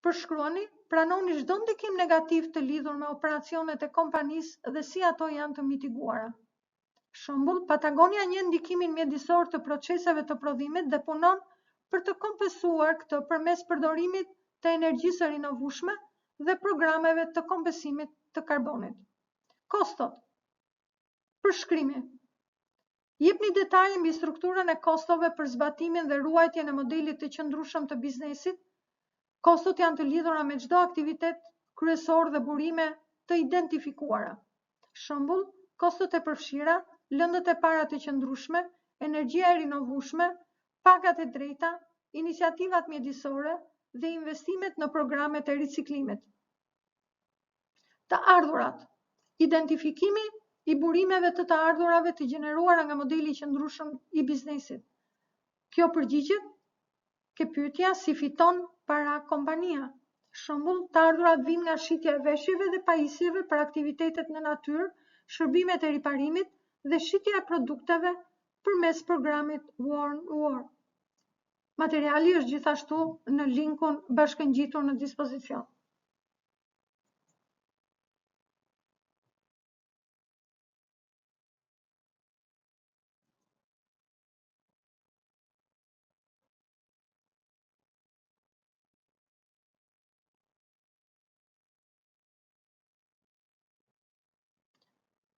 Përshkruani, pranoni çdo ndikim negativ të lidhur me operacionet e kompanisë dhe si ato janë të mitiguara. Shembull, Patagonia njeh ndikimin mjedisor të proceseve të prodhimit dhe punon për të kompensuar këtë përmes përdorimit të energjisë së rinovueshme dhe programeve të kompensimit të karbonit. Kostot. Përshkrimi. Jepni detaje mbi strukturën e kostove për zbatimin dhe ruajtjen e modelit të qëndrueshëm të biznesit. Kostot janë të lidhura me çdo aktivitet kryesor dhe burime të identifikuara. Shembull, kostot e përfshira, lëndët e para të qëndrueshme, energjia e rinovueshme, pagat e drejta, iniciativat mjedisore dhe investimet në programet e riciklimit. Të ardhurat. Identifikimi i burimeve të ardhurave të gjeneruara nga modeli i qëndrueshëm i biznesit. Kjo përgjigjet ke pyetja si fiton para kompania. Shembull, të ardhurat vijnë nga shitja e veshjeve dhe pajisjeve për aktivitetet në natyrë, shërbimet e riparimit dhe shitja e produkteve përmes programit Worn Wear. Materiali është gjithashtu në linkun bashkëngjitur në dispozicion.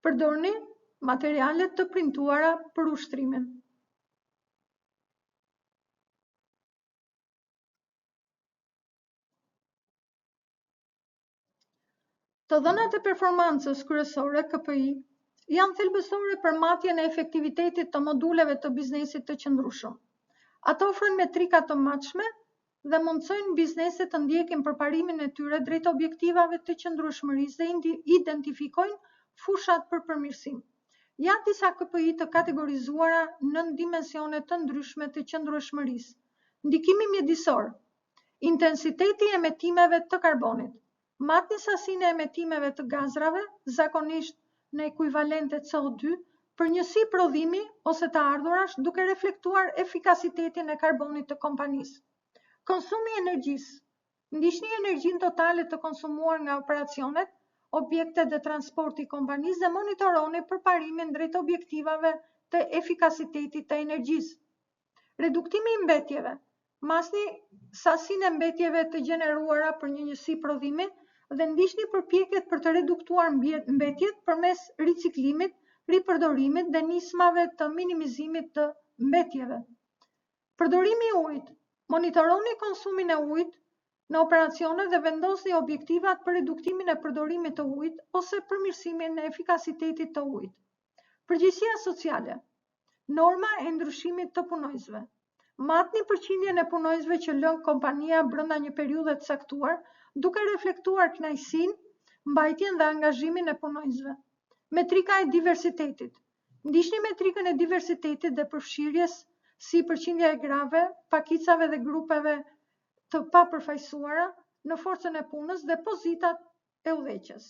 Përdorni materialet të printuara për ushtrimin. Të dhënat e performancës kryesore KPI janë thelbësore për matjen e efektivitetit të moduleve të biznesit të qëndrueshëm. Ato ofrojnë metrika të matshme dhe mundsojnë bizneset të ndjekin përparimin e tyre drejt objektivave të qëndrueshmërisë dhe identifikojnë fushat për përmirësim. Janë disa KPI të kategorizuara në dimensione të ndryshme të qëndrueshmërisë. Ndikimi mjedisor, intensiteti i emetimeve të karbonit, matni sasinë e emetimeve të gazrave, zakonisht në ekuivalente CO2, për njësi prodhimi ose të ardhurash duke reflektuar efikasitetin e karbonit të kompanisë. Konsumi i energjisë. Ndiqni energjinë totale të konsumuar nga operacionet, objektet dhe transporti i kompanisë dhe monitoroni përparimin drejt objektivave të efikasitetit të energjisë. Reduktimi i mbetjeve. Masni sasinë e mbetjeve të gjeneruara për një njësi prodhimi dhe ndiqni përpjekjet për të reduktuar mbetjet përmes riciklimit, ripërdorimit dhe nismave të minimizimit të mbetjeve. Përdorimi i ujit. Monitoroni konsumin e ujit në operacione dhe vendosni objektivat për reduktimin e përdorimit të ujit ose përmirësimin e efikasitetit të ujit. Përgjegjësia sociale. Norma e ndryshimit të punojësve. Matni përqindjen e punojësve që lën kompania brenda një periudhe të caktuar, duke reflektuar kënaqësinë, mbajtjen dhe angazhimin e punojësve. Metrika e diversitetit. Ndiqni metrikën e diversitetit dhe përfshirjes si përqindja e grave, pakicave dhe grupeve të papërfaqësuara në forcën e punës dhe pozitat e udhëheqjes.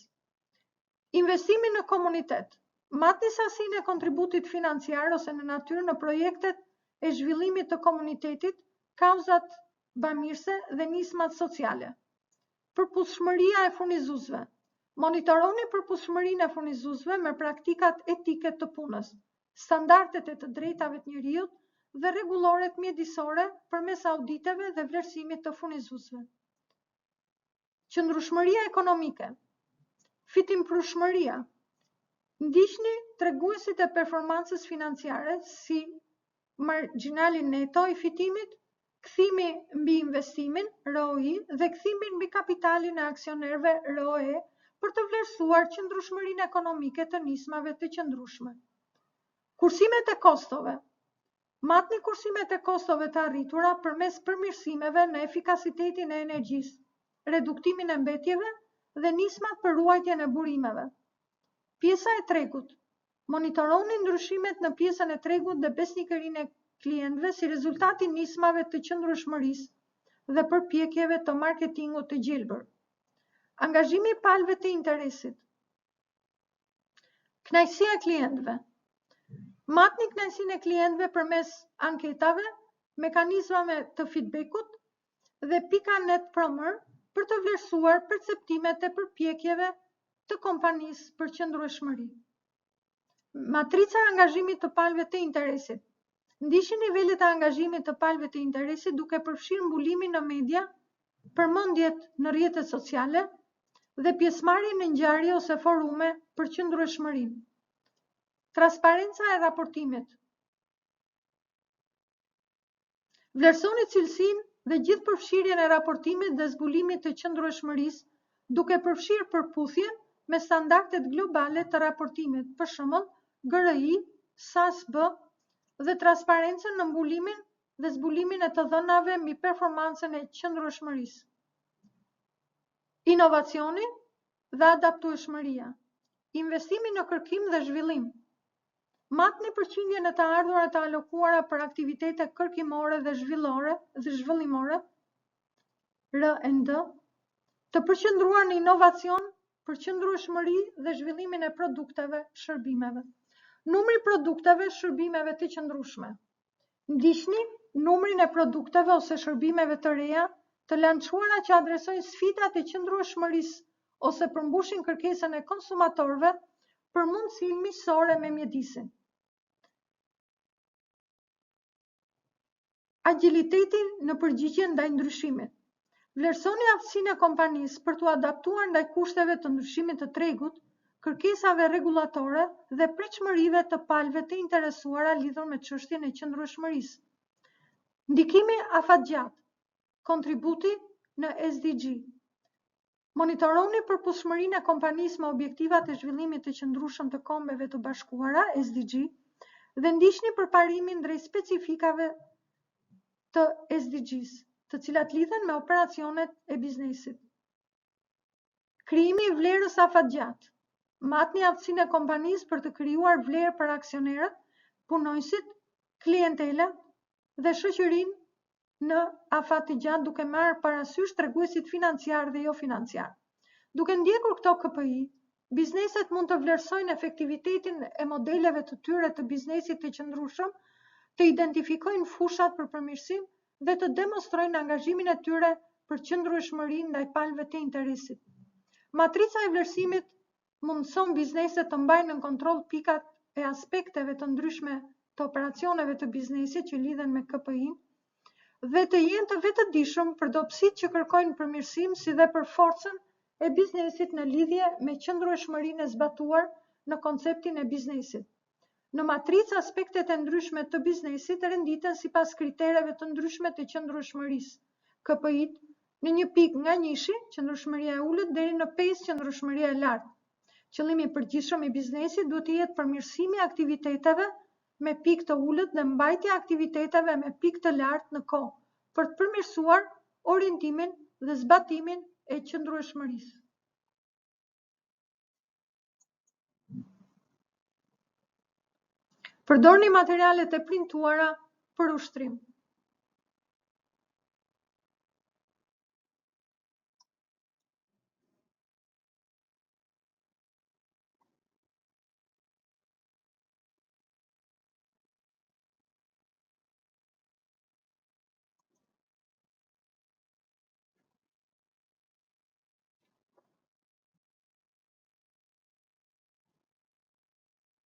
Investimi në komunitet. Matni sasinë e kontributit financiar ose në natyrë në projektet e zhvillimit të komunitetit, kauzat bamirëse dhe nismat sociale. Përputhshmëria e furnizuesve. Monitoroni përputhshmërinë e furnizuesve me praktikat etike të punës, standardet e të drejtave të njerëzit dhe rregulloret mjedisore përmes auditeve dhe vlerësimit të furnizuesve. Qëndrueshmëria ekonomike. Fitimprurshmëria. Ndiqni treguesit e performancës financiare si margjinali neto i fitimit, kthimi mbi investimin, ROI, dhe kthimin mbi kapitalin e aksionerëve, ROE, për të vlerësuar qëndrueshmërinë ekonomike të nismave të qëndrueshme. Kursimet e kostove. Matni kursimet e kostove të arritura përmes përmirësimeve në efikasitetin e energjisë, reduktimin e mbetjeve dhe nismat për ruajtjen e burimeve. Pjesa e tregut. Monitoroni ndryshimet në pjesën e tregut dhe besnikërinë e klientëve si rezultati nismave të qëndrueshmërisë dhe përpjekjeve të marketingut të gjelbër. Angazhimi i palëve të interesit. Kënaqësia e klientëve. Matni kënaqësinë e klientëve përmes anketave, mekanizmave të feedbackut dhe pika Net Promoter për të vlerësuar perceptimet e përpjekjeve të kompanisë për qëndrueshmëri. Matrica e angazhimit të palëve të interesit. Ndiqni nivelet e angazhimit të palëve të interesit duke përfshirë mbulimin në media, përmendjet në rrjetet sociale dhe pjesëmarrjen në ngjarje ose forume për qëndrueshmërinë. Transparenca e raportimit. Vlerësoni cilësinë dhe gjithë përfshirjen e raportimit dhe zbulimit të qëndrueshmërisë duke përfshirë përputhjen me standardet globale të raportimit, për shembull GRI, SASB dhe transparencën në mbulimin dhe zbulimin e të dhënave mbi performancën e qëndrueshmërisë. Inovacioni dhe adaptueshmëria. Investimi në kërkim dhe zhvillim. Matni përqindjen e të ardhurat të alokuara për aktivitete kërkimore dhe zhvillimore, R&D, të përqendruar në inovacion, përqendrueshmëri dhe zhvillimin e produkteve, shërbimeve. Numri i produkteve, shërbimeve të qëndrueshme. Ndiqni numrin e produkteve ose shërbimeve të reja të lançuara që adresojnë sfidat e qëndrueshmërisë ose përmbushin kërkesën e konsumatorëve për mundësinë miqësore me mjedisin. Agilitetin në përgjigjen ndaj ndryshimit. Vlerësoni aftësinë e kompanisë për t'u adaptuar ndaj kushteve të ndryshimit të tregut, kërkesave rregullatore dhe pritshmërive të palëve të interesuara lidhur me çështjen e qëndrueshmërisë. Ndikimi afatgjatë. Kontributi në SDG. Monitoroni përputhshmërinë e kompanisë me objektivat e zhvillimit të qëndrueshëm të Kombeve të Bashkuara, SDG, dhe ndiqni përparimin drejt specifikave të SDGs, të cilat lidhen me operacionet e biznesit. Krijimi i vlerës afatgjatë. Matni aftësinë e kompanisë për të krijuar vlerë për aksionerët, punonjësit, klientelat dhe shoqërinë në afat të gjatë duke marrë parasysh treguesit financiar dhe jo financiar. Duke ndjekur këto KPI, bizneset mund të vlerësojnë efektivitetin e modeleve të tyre të biznesit të qëndrueshëm, të identifikojnë fushat për përmirësim dhe të demonstrojnë angazhimin e tyre për qëndrueshmërinë ndaj palëve të interesit. Matrica e vlerësimit mundëson bizneset të mbajnë në kontroll pikat e aspekteve të ndryshme të operacioneve të biznesit që lidhen me KPI-n dhe të jenë të vetëdijshëm për dobësitë që kërkojnë përmirësim si dhe për forcën e biznesit në lidhje me qëndrueshmërinë e zbatuar në konceptin e biznesit. Në matricë aspektet e ndryshme të biznesit renditen sipas kritereve të ndryshme të qëndrueshmërisë, KPI-t, në një pikë nga njëshi, qëndrueshmëria e ulët, deri në 5 qëndrueshmëria e lartë. Qëllimi i përgjithshëm i biznesit duhet të jetë përmirësimi i aktiviteteve me pikë të ulët dhe mbajtja e aktiviteteve me pikë të lartë në kohë, për të përmirësuar orientimin dhe zbatimin e qëndrueshmërisë. Përdorni materialet e printuara për ushtrim.